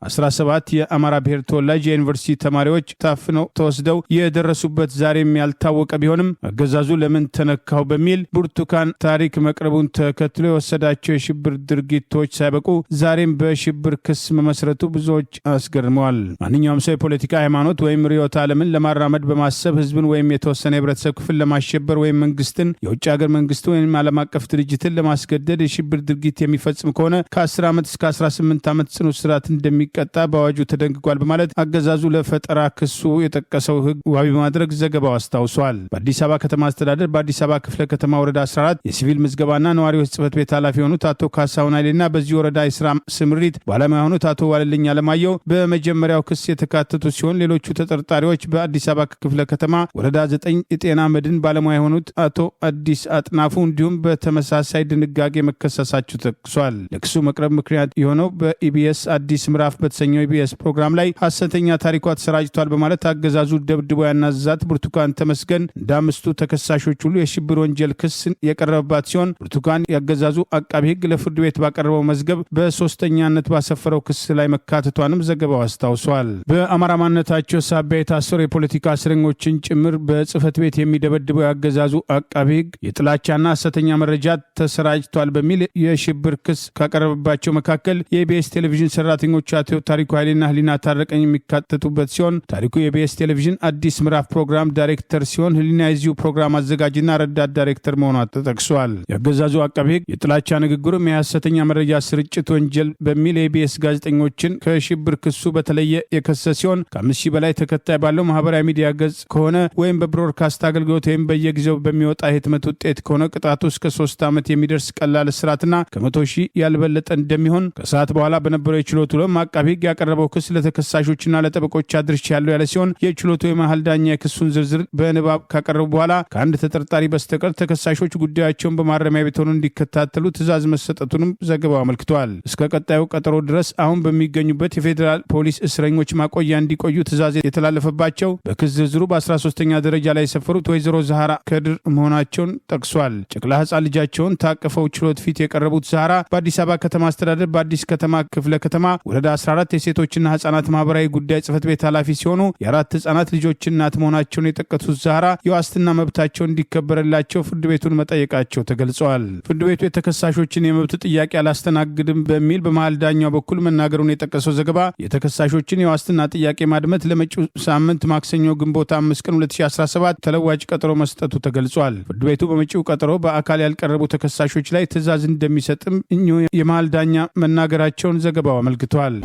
17 የአማራ ብሔር ተወላጅ የዩኒቨርሲቲ ተማሪዎች ታፍነው ተወስደው የደረሱበት ዛሬም ያልታወቀ ቢሆንም አገዛዙ ለምን ተነካው በሚል ብርቱካን ታሪክ መቅረቡን ተከትሎ የወሰዳቸው የሽብር ድርጊቶች ሳይበቁ ዛሬም በሽብር ክስ መመስረቱ ብዙዎች አስገርመዋል። ማንኛውም ሰው የፖለቲካ ሃይማኖት ወይም ርዕዮተ ዓለምን ለማራመድ በማሰብ ህዝብን ወይም የተወሰነ የህብረተሰብ ክፍል ለማሸበር ወይም መንግስትን፣ የውጭ ሀገር መንግስት ወይም ዓለም አቀፍ ድርጅትን ለማስገደድ የሽብር ድርጊት የሚፈጽም ከሆነ ከ10 ዓመት እስከ 18 ዓመት ጽኑ እስራት እንደሚቀጣ በአዋጁ ተደንግጓል በማለት አገዛዙ ለፈጠራ ክሱ የጠቀሰው ህግ ዋቢ በማድረግ ዘገባው አስታውሷል። በአዲስ አበባ ከተማ አስተዳደር በአዲስ አበባ ክፍለ ከተማ ወረዳ 14 የሲቪል ምዝገባና ነዋሪዎች ጽህፈት ቤት ኃላፊ የሆኑት አቶ ካሳሁን ኃይሌና በዚህ ወረዳ የስራ ስምሪት ባለሙያ የሆኑት አቶ ዋለልኝ አለማየሁ በመጀመሪያው ክስ የተካተቱ ሲሆን ሌሎቹ ተጠርጣሪዎች በአዲስ አበባ ክፍለ ከተማ ወረዳ 9 የጤና መድን ባለሙያ የሆኑት አቶ አዲስ አጥናፉ እንዲሁም በተመሳሳይ ድንጋጌ መከሰሳቸው ተጠቅሷል። ለክሱ መቅረብ ምክንያት የሆነው በኢቢኤስ አዲስ ምዕራፍ በተሰኘው ኢቢኤስ ፕሮግራም ላይ ሐሰተኛ ታሪኳ ተሰራጭቷል በማለት አገዛዙ ደብድቦ ያናዛት ብርቱካን ተመስገን እንደ አምስቱ ተከሳሾች ሁሉ የሽብር ወንጀል ክስ የቀረበባት ሲሆን ብርቱካን ያገዛዙ አቃቢ ህግ ለፍርድ ቤት ባቀረበው መዝገብ በሶስተኛነት ባሰፈረው ክስ ላይ መካተቷንም ዘገባው አስታውሷል። በአማራ ማንነታቸው ሳቢያ የታሰሩ የፖለቲካ እስረኞችን ጭምር በጽህፈት ቤት የሚደበድበው ያገዛዙ አቃቢ ህግ የጥላቻና ሐሰተኛ መረጃ ተሰራጭቷል በሚል የሽብር ክስ ካቀረበባቸው መካከል የኢቢኤስ ቴሌቪዥን ሰራተኞች አቶ ታሪኩ ኃይሌና ህሊና ታረቀኝ የሚካተቱበት ሲሆን ታሪኩ የኢቢኤስ ቴሌቪዥን አዲስ ምዕራፍ ፕሮግራም ዳይሬክተር ሲሆን ህሊና የዚሁ ፕሮግራም አዘጋጅና ረዳት ዳይሬክተር መሆኗ ተጠቅሷል። ያገዛዙ አቃቢ ህግ የጥላቻ ንግግሩም የሐሰተኛ መረጃ ስርጭት ወንጀል በሚል የኢቢኤስ ጋዜጠኞችን ከሽብር ክሱ በተለየ የከሰ ሲሆን ከ5,000 በላይ ተከታይ ባለው ማህበራዊ ሚዲያ ገጽ ከሆነ ወይም በብሮድካስት አገልግሎት ወይም በየጊዜው በሚወጣ የህትመት ውጤት ከሆነ ቅጣቱ እስከ 3 ዓመት የሚደርስ ቀላል እስራትና ከ100,000 ያልበለጠ እንደሚሆን ከሰዓት በኋላ በነበረው የችሎት ውሎም አቃቢ ህግ ያቀረበው ክስ ለተከሳሾችና ለጠበቆች አድርሻለሁ ያለ ሲሆን የችሎቱ የመሀል ዳኛ የክሱን ዝርዝር በንባብ ካቀረቡ በኋላ ከአንድ ተጠርጣሪ በስተቀር ተከሳሾች ጉዳያቸውን በማረሚያ ቤት ሆነው እንዲከታተሉ ትዕዛዝ መሰጠቱንም ዘገባው አመልክቷል። እስከ ቀጣዩ ቀጠሮ ድረስ አሁን በሚገኙበት የፌዴራል ፖሊስ እስረኞች ማቆያ እንዲቆዩ ትዕዛዝ የተላለፈባቸው በክስ ዝርዝሩ በ13ኛ ደረጃ ላይ የሰፈሩት ወይዘሮ ዛህራ ከድር መሆናቸውን ጠቅሷል። ጨቅላ ህጻን ልጃቸውን ታቅፈው ችሎት ፊት የቀረቡት ዛህራ በአዲስ አበባ ከተማ አስተዳደር በአዲስ ከተማ ክፍለ ከተማ ወረዳ 14 የሴቶችና ህጻናት ማህበራዊ ጉዳይ ጽህፈት ቤት ኃላፊ ሲሆኑ የአራት ህጻናት ልጆች እናት መሆናቸውን የጠቀሱት ዛህራ የዋስትና መብታቸው እንዲከበርላቸው ፍርድ ቤቱን መጠየቃቸው ተገልጸዋል። ፍርድ ቤቱ የተከሳሾችን የመብት ጥያቄ አላስተናግድም በሚል በመሃል ዳኛው በኩል መናገሩን የጠቀሰው ዘገባ የተከሳሾችን የዋስትና ጥያቄ ማድመጥ ለመጪው ሳምንት ማክሰኞ ግንቦት 5 ቀን 2017 ተለዋጭ ቀጠሮ መስጠቱ ተገልጿል። ፍርድ ቤቱ በመጪው ቀጠሮ በአካል ያልቀረቡ ተከሳሾች ላይ ትዕዛዝ እንደሚሰጥም እኚሁ የመሃል ዳኛ መናገራቸውን ዘገባው አመልክቷል።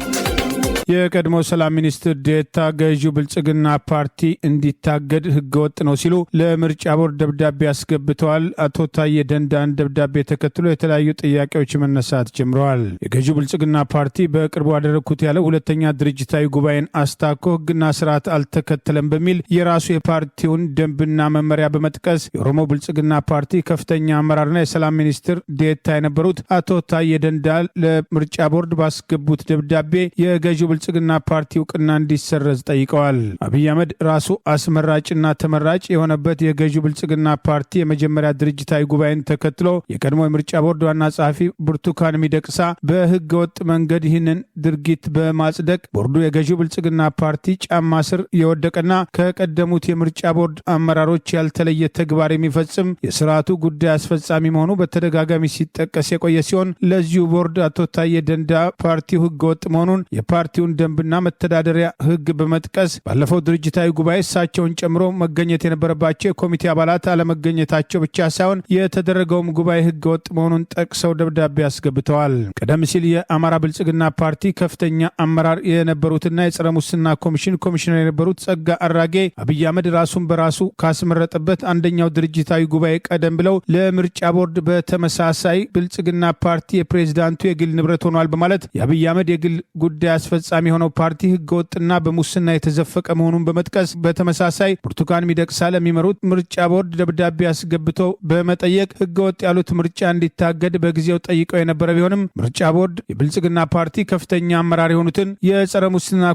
የቀድሞ ሰላም ሚኒስትር ዴኤታ ገዢው ብልጽግና ፓርቲ እንዲታገድ ህገወጥ ነው ሲሉ ለምርጫ ቦርድ ደብዳቤ አስገብተዋል። አቶ ታዬ ደንዳን ደብዳቤ ተከትሎ የተለያዩ ጥያቄዎች መነሳት ጀምረዋል። የገዢው ብልጽግና ፓርቲ በቅርቡ አደረግኩት ያለው ሁለተኛ ድርጅታዊ ጉባኤን አስታኮ ህግና ስርዓት አልተከተለም በሚል የራሱ የፓርቲውን ደንብና መመሪያ በመጥቀስ የኦሮሞ ብልጽግና ፓርቲ ከፍተኛ አመራርና የሰላም ሚኒስትር ዴኤታ የነበሩት አቶ ታዬ ደንዳ ለምርጫ ቦርድ ባስገቡት ደብዳቤ የገዢው ብልጽግና ፓርቲ እውቅና እንዲሰረዝ ጠይቀዋል። አብይ አህመድ ራሱ አስመራጭና ተመራጭ የሆነበት የገዢው ብልጽግና ፓርቲ የመጀመሪያ ድርጅታዊ ጉባኤን ተከትሎ የቀድሞ የምርጫ ቦርድ ዋና ጸሐፊ ብርቱካን ሚደቅሳ በህገ ወጥ መንገድ ይህንን ድርጊት በማጽደቅ ቦርዱ የገዢው ብልጽግና ፓርቲ ጫማ ስር የወደቀና ከቀደሙት የምርጫ ቦርድ አመራሮች ያልተለየ ተግባር የሚፈጽም የስርዓቱ ጉዳይ አስፈጻሚ መሆኑ በተደጋጋሚ ሲጠቀስ የቆየ ሲሆን ለዚሁ ቦርድ አቶ ታዬ ደንዳ ፓርቲው ህገ ወጥ መሆኑን የፓርቲውን ደንብና መተዳደሪያ ህግ በመጥቀስ ባለፈው ድርጅታዊ ጉባኤ እሳቸውን ጨምሮ መገኘት የነበረባቸው የኮሚቴ አባላት አለመገኘታቸው ብቻ ሳይሆን የተደረገውም ጉባኤ ህገ ወጥ መሆኑን ጠቅሰው ደብዳቤ አስገብተዋል። ቀደም ሲል የአማራ ብልጽግና ፓርቲ ከፍተኛ አመራር የነበሩትና የጸረ ሙስና ኮሚሽን ኮሚሽነር የነበሩት ጸጋ አራጌ አብይ አህመድ ራሱን በራሱ ካስመረጠበት አንደኛው ድርጅታዊ ጉባኤ ቀደም ብለው ለምርጫ ቦርድ በተመሳሳይ ብልጽግና ፓርቲ የፕሬዝዳንቱ የግል ንብረት ሆኗል በማለት የአብይ አህመድ የግል ጉዳይ አስፈጻሚ አስፈጻሚ የሆነው ፓርቲ ህገወጥና በሙስና የተዘፈቀ መሆኑን በመጥቀስ በተመሳሳይ ብርቱካን ሚደቅሳ ለሚመሩት ምርጫ ቦርድ ደብዳቤ አስገብተው በመጠየቅ ህገወጥ ያሉት ምርጫ እንዲታገድ በጊዜው ጠይቀው የነበረ ቢሆንም ምርጫ ቦርድ የብልጽግና ፓርቲ ከፍተኛ አመራር የሆኑትን የጸረ ሙስና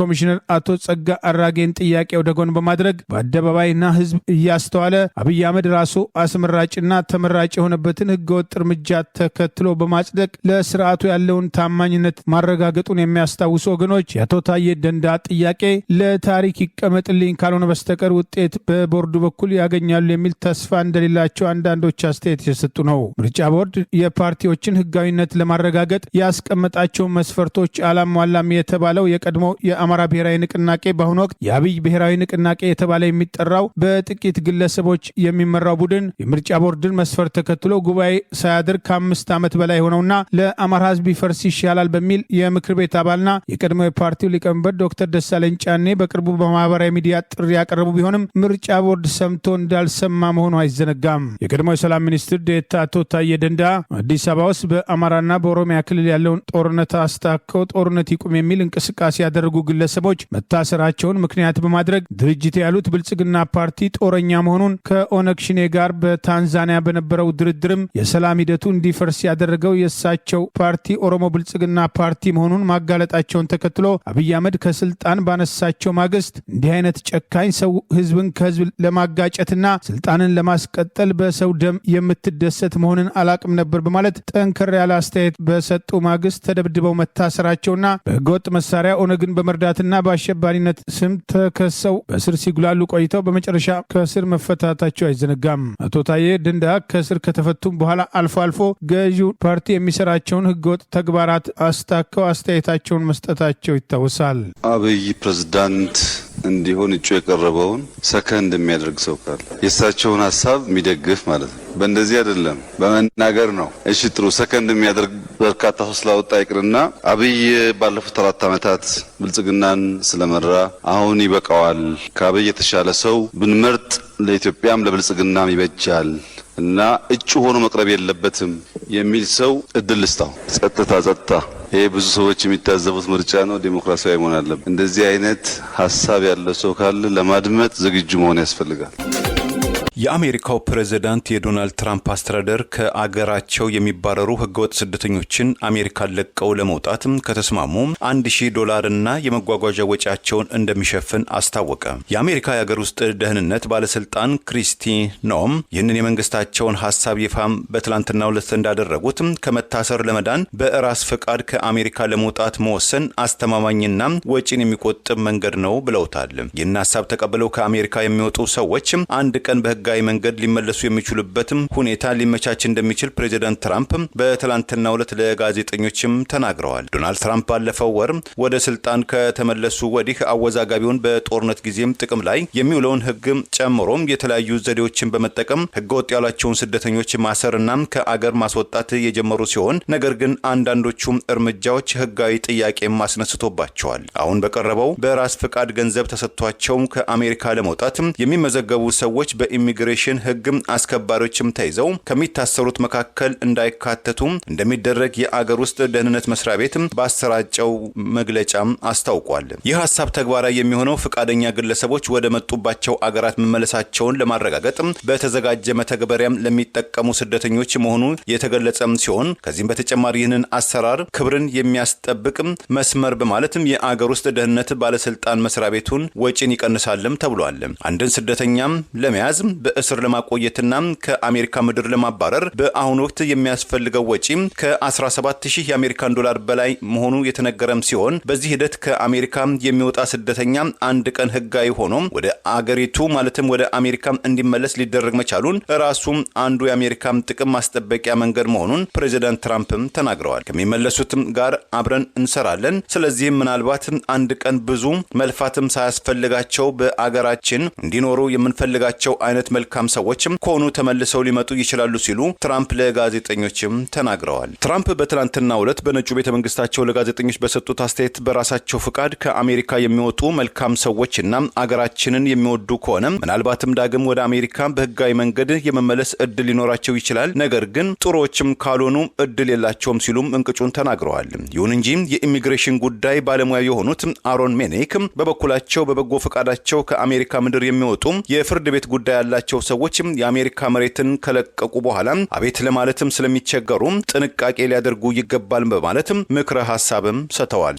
ኮሚሽነር አቶ ጸጋ አራጌን ጥያቄ ወደ ጎን በማድረግ በአደባባይና ህዝብ እያስተዋለ አብይ አህመድ ራሱ አስመራጭና ተመራጭ የሆነበትን ህገወጥ እርምጃ ተከትሎ በማጽደቅ ለስርዓቱ ያለውን ታማኝነት ማረጋገጡን የሚያስታውሱ ወገኖች የአቶ ታዬ ደንዳ ጥያቄ ለታሪክ ይቀመጥልኝ ካልሆነ በስተቀር ውጤት በቦርዱ በኩል ያገኛሉ የሚል ተስፋ እንደሌላቸው አንዳንዶች አስተያየት የሰጡ ነው። ምርጫ ቦርድ የፓርቲዎችን ህጋዊነት ለማረጋገጥ ያስቀመጣቸውን መስፈርቶች አላሟላም የተባለው የቀድሞ የአማራ ብሔራዊ ንቅናቄ በአሁኑ ወቅት የአብይ ብሔራዊ ንቅናቄ የተባለ የሚጠራው በጥቂት ግለሰቦች የሚመራው ቡድን የምርጫ ቦርድን መስፈርት ተከትሎ ጉባኤ ሳያደርግ ከ5 ዓመት በላይ ሆነውና ለአማራ ህዝብ ይፈርስ ይሻላል በሚል የምክር ቤት አባልና የቀድሞ የፓርቲው ሊቀመንበር ዶክተር ደሳለኝ ጫኔ በቅርቡ በማህበራዊ ሚዲያ ጥሪ ያቀረቡ ቢሆንም ምርጫ ቦርድ ሰምቶ እንዳልሰማ መሆኑ አይዘነጋም። የቀድሞ የሰላም ሚኒስትር ዴኤታ አቶ ታዬ ደንዳ አዲስ አበባ ውስጥ በአማራና በኦሮሚያ ክልል ያለውን ጦርነት አስታከው ጦርነት ይቁም የሚል እንቅስቃሴ ያደረጉ ግለሰቦች መታሰራቸውን ምክንያት በማድረግ ድርጅት ያሉት ብልጽግና ፓርቲ ጦረኛ መሆኑን ከኦነግ ሽኔ ጋር በታንዛኒያ በነበረው ድርድርም የሰላም ሂደቱ እንዲፈርስ ያደረገው የእሳቸው ፓርቲ ኦሮሞ ብልጽግና ፓርቲ መሆኑን ማጋለጣቸውን ተከትሎ አብይ አህመድ ከስልጣን ባነሳቸው ማግስት እንዲህ አይነት ጨካኝ ሰው ህዝብን ከህዝብ ለማጋጨትና ስልጣንን ለማስቀጠል በሰው ደም የምትደሰት መሆንን አላቅም ነበር በማለት ጠንከር ያለ አስተያየት በሰጡ ማግስት ተደብድበው መታሰራቸውና በህገወጥ መሳሪያ ኦነግን በመርዳትና በአሸባሪነት ስም ተከሰው በስር ሲጉላሉ ቆይተው በመጨረሻ ከስር መፈታታቸው አይዘነጋም። አቶ ታዬ ደንዳ ከስር ከተፈቱም በኋላ አልፎ አልፎ ገዢው ፓርቲ የሚሰራቸውን ህገወጥ ተግባራት አስታከው አስተያየታቸውን መስጠታቸው ይታወሳል። አብይ ፕሬዝዳንት እንዲሆን እጩ የቀረበውን ሰከንድ የሚያደርግ ሰው ካለ የእሳቸውን ሀሳብ የሚደግፍ ማለት ነው። በእንደዚህ አይደለም በመናገር ነው። እሺ ጥሩ ሰከንድ የሚያደርግ በርካታ ሰው ስላወጣ ይቅርና አብይ ባለፉት 4 ዓመታት ብልጽግናን ስለመራ አሁን ይበቃዋል፣ ከአብይ የተሻለ ሰው ብንመርጥ ለኢትዮጵያም ለብልጽግናም ይበጃል እና እጩ ሆኖ መቅረብ የለበትም የሚል ሰው እድል ልስጣው። ጸጥታ ይሄ ብዙ ሰዎች የሚታዘቡት ምርጫ ነው። ዲሞክራሲያዊ መሆን አለበት። እንደዚህ አይነት ሀሳብ ያለው ሰው ካለ ለማድመጥ ዝግጁ መሆን ያስፈልጋል። የአሜሪካው ፕሬዝዳንት የዶናልድ ትራምፕ አስተዳደር ከአገራቸው የሚባረሩ ህገወጥ ስደተኞችን አሜሪካን ለቀው ለመውጣት ከተስማሙ $1000 እና የመጓጓዣ ወጪያቸውን እንደሚሸፍን አስታወቀ። የአሜሪካ የሀገር ውስጥ ደህንነት ባለስልጣን ክሪስቲ ኖም ይህንን የመንግስታቸውን ሀሳብ ይፋም በትላንትናው ዕለት እንዳደረጉት ከመታሰር ለመዳን በራስ ፈቃድ ከአሜሪካ ለመውጣት መወሰን አስተማማኝና ወጪን የሚቆጥብ መንገድ ነው ብለውታል። ይህን ሀሳብ ተቀብለው ከአሜሪካ የሚወጡ ሰዎች አንድ ቀን በህጋዊ መንገድ ሊመለሱ የሚችሉበትም ሁኔታ ሊመቻች እንደሚችል ፕሬዝዳንት ትራምፕ በትላንትናው ዕለት ለጋዜጠኞችም ተናግረዋል። ዶናልድ ትራምፕ ባለፈው ወር ወደ ስልጣን ከተመለሱ ወዲህ አወዛጋቢውን በጦርነት ጊዜም ጥቅም ላይ የሚውለውን ህግ ጨምሮም የተለያዩ ዘዴዎችን በመጠቀም ህገወጥ ያሏቸውን ስደተኞች ማሰርና ከአገር ማስወጣት የጀመሩ ሲሆን ነገር ግን አንዳንዶቹም እርምጃዎች ህጋዊ ጥያቄም አስነስቶባቸዋል። አሁን በቀረበው በራስ ፍቃድ ገንዘብ ተሰጥቷቸው ከአሜሪካ ለመውጣት የሚመዘገቡ ሰዎች በኢሚግሬሽን ህግ አስከባሪዎችም ተይዘው ከሚታሰሩት መካከል እንዳይካተቱ እንደሚደረግ የአገር ውስጥ ደህንነት መስሪያ ቤት ባሰራጨው መግለጫ አስታውቋል። ይህ ሐሳብ ተግባራዊ የሚሆነው ፈቃደኛ ግለሰቦች ወደ መጡባቸው አገራት መመለሳቸውን ለማረጋገጥ በተዘጋጀ መተግበሪያም ለሚጠቀሙ ስደተኞች መሆኑ የተገለጸ ሲሆን ከዚህም በተጨማሪ ይህንን አሰራር ክብርን የሚያስጠብቅ መስመር በማለትም የአገር ውስጥ ደህንነት ባለስልጣን መስሪያ ቤቱን ወጪን ይቀንሳልም ተብሏል። አንድን ስደተኛም ለመያዝ በእስር ለማቆየትና ከአሜሪካ ምድር ለማባረር በአሁኑ ወቅት የሚያስፈልገው ወጪ ከ17000 የአሜሪካን ዶላር በላይ መሆኑ የተነገረም ሲሆን በዚህ ሂደት ከአሜሪካ የሚወጣ ስደተኛ አንድ ቀን ህጋዊ ሆኖ ወደ አገሪቱ ማለትም ወደ አሜሪካ እንዲመለስ ሊደረግ መቻሉን ራሱም አንዱ የአሜሪካ ጥቅም ማስጠበቂያ መንገድ መሆኑን ፕሬዝዳንት ትራምፕ ተናግረዋል። ከሚመለሱትም ጋር አብረን እንሰራለን። ስለዚህ ምናልባት አንድ ቀን ብዙ መልፋትም ሳያስፈልጋቸው በአገራችን እንዲኖሩ የምንፈልጋቸው አይነት መልካም ሰዎችም ከሆኑ ተመልሰው ሊመጡ ይችላሉ ሲሉ ትራምፕ ለጋዜጠኞችም ተናግረዋል። ትራምፕ በትናንትናው ዕለት በነጩ ቤተመንግስታቸው ለጋዜጠኞች በሰጡት አስተያየት በራሳቸው ፍቃድ ከአሜሪካ የሚወጡ መልካም ሰዎችና አገራችንን የሚወዱ ከሆነ ምናልባትም ዳግም ወደ አሜሪካ በህጋዊ መንገድ የመመለስ እድል ሊኖራቸው ይችላል፣ ነገር ግን ጥሩዎችም ካልሆኑ እድል የላቸውም ሲሉም እንቅጩን ተናግረዋል። ይሁን እንጂ የኢሚግሬሽን ጉዳይ ባለሙያ የሆኑት አሮን ሜኔክ በበኩላቸው በበጎ ፈቃዳቸው ከአሜሪካ ምድር የሚወጡ የፍርድ ቤት ጉዳይ ያላቸው ሰዎች የአሜሪካ መሬትን ከለቀቁ በኋላ አቤት ለማለትም ስለሚቸገሩ ጥንቃቄ ሊያደርጉ ይገባል በማለት ምክረ ሐሳብም ሰጥተዋል።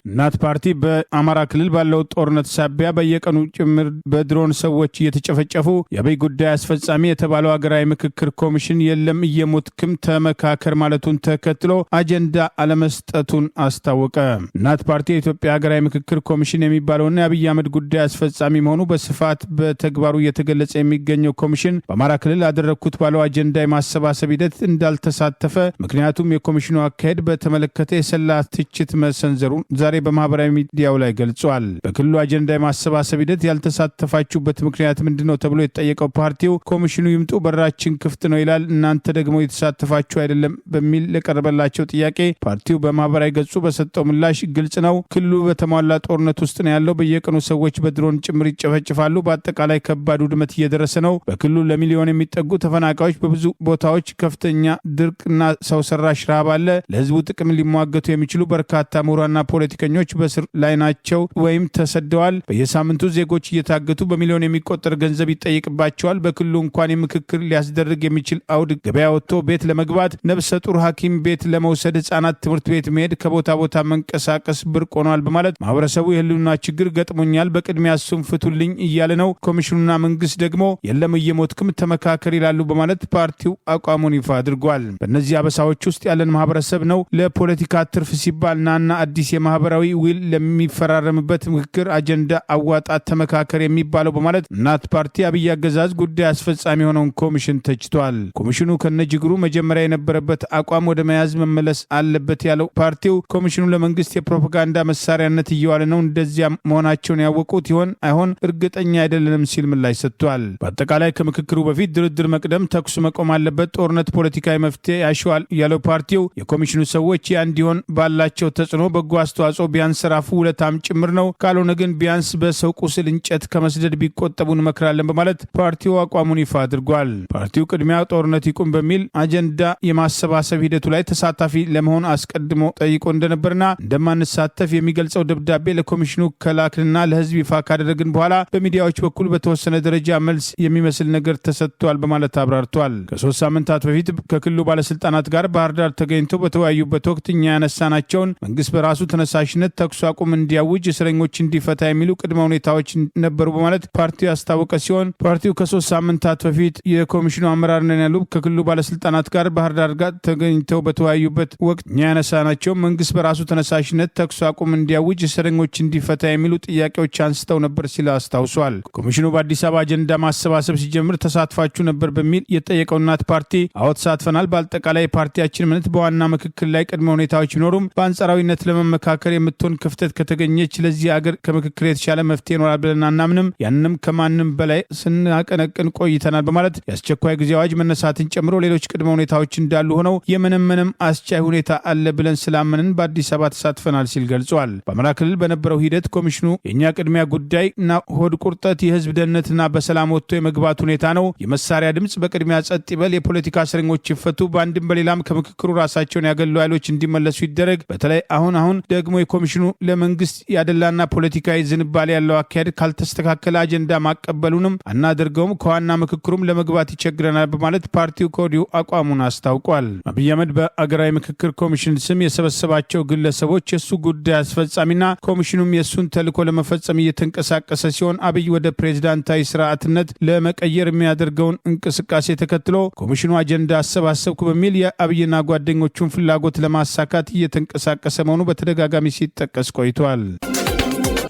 እናት ፓርቲ በአማራ ክልል ባለው ጦርነት ሳቢያ በየቀኑ ጭምር በድሮን ሰዎች እየተጨፈጨፉ የአብይ ጉዳይ አስፈጻሚ የተባለው ሀገራዊ ምክክር ኮሚሽን የለም እየሞትክም ተመካከር ማለቱን ተከትሎ አጀንዳ አለመስጠቱን አስታወቀ። እናት ፓርቲ የኢትዮጵያ ሀገራዊ ምክክር ኮሚሽን የሚባለውና የአብይ አህመድ ጉዳይ አስፈጻሚ መሆኑ በስፋት በተግባሩ እየተገለጸ የሚገኘው ኮሚሽን በአማራ ክልል አደረግኩት ባለው አጀንዳ የማሰባሰብ ሂደት እንዳልተሳተፈ፣ ምክንያቱም የኮሚሽኑ አካሄድ በተመለከተ የሰላ ትችት መሰንዘሩን ዛሬ በማህበራዊ ሚዲያው ላይ ገልጿል። በክልሉ አጀንዳ የማሰባሰብ ሂደት ያልተሳተፋችሁበት ምክንያት ምንድነው ተብሎ የተጠየቀው ፓርቲው ኮሚሽኑ ይምጡ በራችን ክፍት ነው ይላል፣ እናንተ ደግሞ የተሳተፋችሁ አይደለም በሚል ለቀረበላቸው ጥያቄ ፓርቲው በማህበራዊ ገጹ በሰጠው ምላሽ ግልጽ ነው፣ ክልሉ በተሟላ ጦርነት ውስጥ ነው ያለው፣ በየቀኑ ሰዎች በድሮን ጭምር ይጨፈጭፋሉ፣ በአጠቃላይ ከባድ ውድመት እየደረሰ ነው፣ በክልሉ ለሚሊዮን የሚጠጉ ተፈናቃዮች፣ በብዙ ቦታዎች ከፍተኛ ድርቅና ሰው ሰራሽ ረሃብ አለ፣ ለህዝቡ ጥቅም ሊሟገቱ የሚችሉ በርካታ ምሁራንና ፖለቲከኞች በስር ላይ ናቸው ወይም ተሰደዋል። በየሳምንቱ ዜጎች እየታገቱ በሚሊዮን የሚቆጠር ገንዘብ ይጠይቅባቸዋል። በክልሉ እንኳን የምክክር ሊያስደርግ የሚችል አውድ ገበያ ወጥቶ ቤት ለመግባት፣ ነብሰ ጡር ሐኪም ቤት ለመውሰድ፣ ህጻናት ትምህርት ቤት መሄድ፣ ከቦታ ቦታ መንቀሳቀስ ብርቅ ሆኗል በማለት ማህበረሰቡ የህልውና ችግር ገጥሞኛል፣ በቅድሚያ እሱም ፍቱልኝ እያለ ነው። ኮሚሽኑና መንግስት ደግሞ የለም እየሞትክም ተመካከር ይላሉ በማለት ፓርቲው አቋሙን ይፋ አድርጓል። በእነዚህ አበሳዎች ውስጥ ያለን ማህበረሰብ ነው ለፖለቲካ ትርፍ ሲባል ናና አዲስ የማህበራዊ ዊል ለሚፈራረምበት ምክክር አጀንዳ አዋጣት ተመካከር የሚባለው በማለት እናት ፓርቲ አብይ አገዛዝ ጉዳይ አስፈጻሚ የሆነውን ኮሚሽን ተችቷል። ኮሚሽኑ ከነጅግሩ መጀመሪያ የነበረበት አቋም ወደ መያዝ መመለስ አለበት ያለው ፓርቲው ኮሚሽኑ ለመንግስት የፕሮፓጋንዳ መሳሪያነት እየዋለ ነው፣ እንደዚያ መሆናቸውን ያወቁት ይሆን አይሆን እርግጠኛ አይደለንም ሲል ምላሽ ሰጥቷል። በአጠቃላይ ከምክክሩ በፊት ድርድር መቅደም፣ ተኩስ መቆም አለበት፣ ጦርነት ፖለቲካዊ መፍትሄ ያሸዋል ያለው ፓርቲው የኮሚሽኑ ሰዎች ያ እንዲሆን ባላቸው ተጽዕኖ በጎ አስተዋጽኦ ቢያንስ ራፉ ውለታም ጭምር ነው፣ ካልሆነ ግን ቢያንስ በሰው ቁስል እንጨት ከመስደድ ቢቆጠቡ እንመክራለን በማለት ፓርቲው አቋሙን ይፋ አድርጓል። ፓርቲው ቅድሚያ ጦርነት ይቁም በሚል አጀንዳ የማሰባሰብ ሂደቱ ላይ ተሳታፊ ለመሆን አስቀድሞ ጠይቆ እንደነበርና እንደማንሳተፍ የሚገልጸው ደብዳቤ ለኮሚሽኑ ከላክንና ለህዝብ ይፋ ካደረግን በኋላ በሚዲያዎች በኩል በተወሰነ ደረጃ መልስ የሚመስል ነገር ተሰጥቷል በማለት አብራርቷል። ከ3 ሳምንታት በፊት ከክልሉ ባለስልጣናት ጋር ባህር ዳር ተገኝተው በተወያዩበት ወቅት እኛ ያነሳናቸውን መንግስት በራሱ ተነሳሽነት ተኩስ አቁም እንዲያውጅ፣ እስረኞች እንዲፈታ የሚሉ ቅድመ ሁኔታዎች ነበሩ በማለት ፓርቲው ያስታወቀ ሲሆን ፓርቲው ከ3 ሳምንታት በፊት የኮሚሽኑ አመራር ነን ያሉ ከክልሉ ባለስልጣናት ጋር ባህር ዳር ጋር ተገኝተው በተወያዩበት ወቅት እኛ ያነሳናቸው መንግስት በራሱ ተነሳሽነት ተኩስ አቁም እንዲያውጅ፣ እስረኞች እንዲፈታ የሚሉ ጥያቄዎች አንስተው ነበር ሲል አስታውሷል። ኮሚሽኑ በአዲስ አበባ አጀንዳ ማሰባሰብ ሲጀምር ተሳትፋችሁ ነበር በሚል የጠየቀው እናት ፓርቲ አዎ ተሳትፈናል፣ በአጠቃላይ ፓርቲያችን እምነት በዋና ምክክል ላይ ቅድመ ሁኔታዎች ቢኖሩም በአንጻራዊነት ለመመካከር የምትሆን ክፍተት ከተገኘች ለዚህ አገር ከምክክር የተሻለ መፍትሄ ይኖራል ብለን አናምንም፣ ያንንም ከማንም በላይ ስናቀነቅን ቆይተናል በማለት የአስቸኳይ ጊዜ አዋጅ መነሳትን ጨምሮ ሌሎች ቅድመ ሁኔታዎች እንዳሉ ሆነው የምንም አስቻይ ሁኔታ አለ ብለን ስላመንን በአዲስ አበባ ተሳትፈናል ሲል ገልጿል። በአማራ ክልል በነበረው ሂደት ኮሚሽኑ የእኛ ቅድሚያ ጉዳይና ሆድ ቁርጠት የህዝብ ደህንነትና በሰላም ወጥቶ የመግባት ሁኔታ ነው፣ የመሳሪያ ድምፅ በቅድሚያ ጸጥ ይበል፣ የፖለቲካ እስረኞች ይፈቱ፣ በአንድም በሌላም ከምክክሩ ራሳቸውን ያገሉ ኃይሎች እንዲመለሱ ይደረግ፣ በተለይ አሁን ደግሞ የኮሚሽኑ ለመንግስት ያደላና ፖለቲካዊ ዝንባሌ ያለው አካሄድ ካልተስተካከለ አጀንዳ ማቀበሉንም አናደርገውም፣ ከዋና ምክክሩም ለመግባት ይቸግረናል በማለት ፓርቲው ከወዲሁ አቋሙን አስታውቋል። አብይ አህመድ በአገራዊ ምክክር ኮሚሽን ስም የሰበሰባቸው ግለሰቦች የሱ ጉዳይ አስፈጻሚና ኮሚሽኑም የሱን ተልዕኮ ለመፈጸም እየተንቀሳቀሰ ሲሆን አብይ ወደ ፕሬዝዳንታዊ ስርዓትነት ለመቀየር የሚያደርገውን እንቅስቃሴ ተከትሎ ኮሚሽኑ አጀንዳ አሰባሰብኩ በሚል የአብይና ጓደኞቹን ፍላጎት ለማሳካት እየተንቀሳቀሰ መሆኑ በተደጋጋሚ ሲጠቀስ ቆይቷል።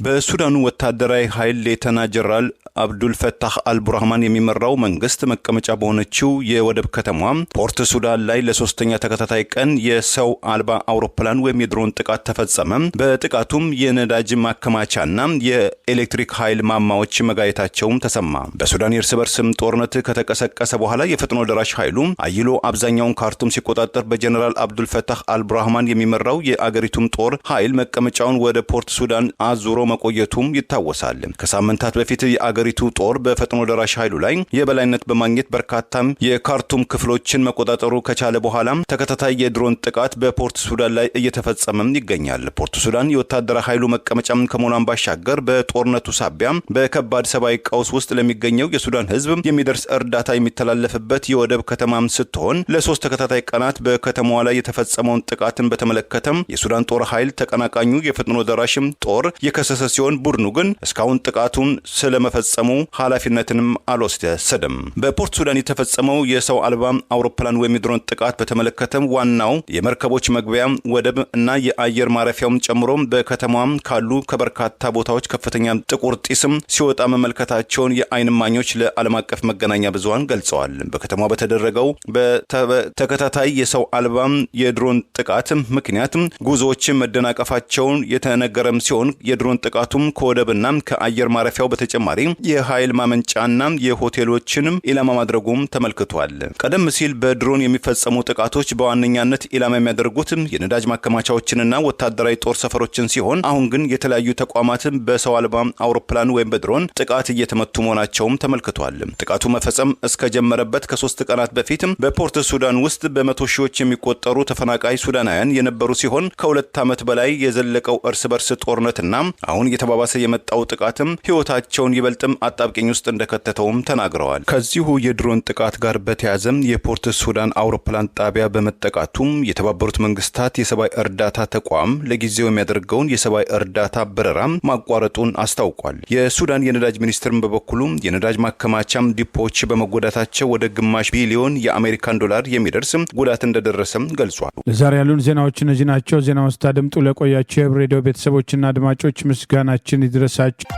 በሱዳኑ ወታደራዊ ኃይል ሌተና ጀነራል አብዱል ፈታህ አልቡርሃን የሚመራው መንግስት መቀመጫ በሆነችው የወደብ ከተማ ፖርት ሱዳን ላይ ለሶስተኛ ተከታታይ ቀን የሰው አልባ አውሮፕላን ወይም የድሮን ጥቃት ተፈጸመ። በጥቃቱም የነዳጅ ማከማቻና የኤሌክትሪክ ኃይል ማማዎች መጋየታቸውም ተሰማ። በሱዳን የእርስ በርስም ጦርነት ከተቀሰቀሰ በኋላ የፈጥኖ ደራሽ ኃይሉ አይሎ አብዛኛውን ካርቱም ሲቆጣጠር በጀነራል አብዱል ፈታህ አልቡርሃን የሚመራው የአገሪቱም ጦር ኃይል መቀመጫውን ወደ ፖርት ሱዳን አዙሮ መቆየቱም ይታወሳል። ከሳምንታት በፊት የአገሪቱ ጦር በፈጥኖ ደራሽ ኃይሉ ላይ የበላይነት በማግኘት በርካታም የካርቱም ክፍሎችን መቆጣጠሩ ከቻለ በኋላ ተከታታይ የድሮን ጥቃት በፖርት ሱዳን ላይ እየተፈጸመም ይገኛል። ፖርት ሱዳን የወታደራዊ ኃይሉ መቀመጫም ከመሆኗን ባሻገር በጦርነቱ ሳቢያ በከባድ ሰብአዊ ቀውስ ውስጥ ለሚገኘው የሱዳን ህዝብ የሚደርስ እርዳታ የሚተላለፍበት የወደብ ከተማም ስትሆን ለሶስት ተከታታይ ቀናት በከተማዋ ላይ የተፈጸመውን ጥቃትን በተመለከተም የሱዳን ጦር ኃይል ተቀናቃኙ የፈጥኖ ደራሽም ጦር የከሰሰ ሲሆን ቡድኑ ግን እስካሁን ጥቃቱን ስለመፈጸሙ ኃላፊነትንም አልወሰደም። በፖርት ሱዳን የተፈጸመው የሰው አልባ አውሮፕላን ወይም የድሮን ጥቃት በተመለከተም ዋናው የመርከቦች መግቢያ ወደብ እና የአየር ማረፊያውን ጨምሮ በከተማዋም ካሉ ከበርካታ ቦታዎች ከፍተኛ ጥቁር ጢስም ሲወጣ መመልከታቸውን የዓይን እማኞች ለዓለም አቀፍ መገናኛ ብዙሃን ገልጸዋል። በከተማዋ በተደረገው በተከታታይ የሰው አልባ የድሮን ጥቃት ምክንያት ጉዞዎች መደናቀፋቸውን የተነገረም ሲሆን የድሮን ጥቃቱም ከወደብና ከአየር ማረፊያው በተጨማሪ የኃይል ማመንጫና የሆቴሎችንም ኢላማ ማድረጉም ተመልክቷል። ቀደም ሲል በድሮን የሚፈጸሙ ጥቃቶች በዋነኛነት ኢላማ የሚያደርጉት የነዳጅ ማከማቻዎችንና ወታደራዊ ጦር ሰፈሮችን ሲሆን አሁን ግን የተለያዩ ተቋማትን በሰው አልባ አውሮፕላን ወይም በድሮን ጥቃት እየተመቱ መሆናቸውም ተመልክቷል። ጥቃቱ መፈጸም እስከጀመረበት ከ3 ቀናት በፊት በፖርት ሱዳን ውስጥ በመቶ ሺዎች የሚቆጠሩ ተፈናቃይ ሱዳናውያን የነበሩ ሲሆን ከ2 ዓመት በላይ የዘለቀው እርስ በርስ ጦርነትና አሁን እየተባባሰ የመጣው ጥቃትም ህይወታቸውን ይበልጥም አጣብቂኝ ውስጥ እንደከተተውም ተናግረዋል። ከዚሁ የድሮን ጥቃት ጋር በተያያዘም የፖርት ሱዳን አውሮፕላን ጣቢያ በመጠቃቱም የተባበሩት መንግስታት የሰብአዊ እርዳታ ተቋም ለጊዜው የሚያደርገውን የሰብአዊ እርዳታ በረራ ማቋረጡን አስታውቋል። የሱዳን የነዳጅ ሚኒስትርም በበኩሉ የነዳጅ ማከማቻም ዲፖዎች በመጎዳታቸው ወደ ግማሽ ቢሊዮን የአሜሪካን ዶላር የሚደርስ ጉዳት እንደደረሰም ገልጿል። ለዛሬ ያሉን ዜናዎች እነዚህ ናቸው። ዜናውን ስታደምጡ ለቆያችሁ የህብር ሬዲዮ ቤተሰቦችና አድማጮች ምስጋናችን ይድረሳችሁ።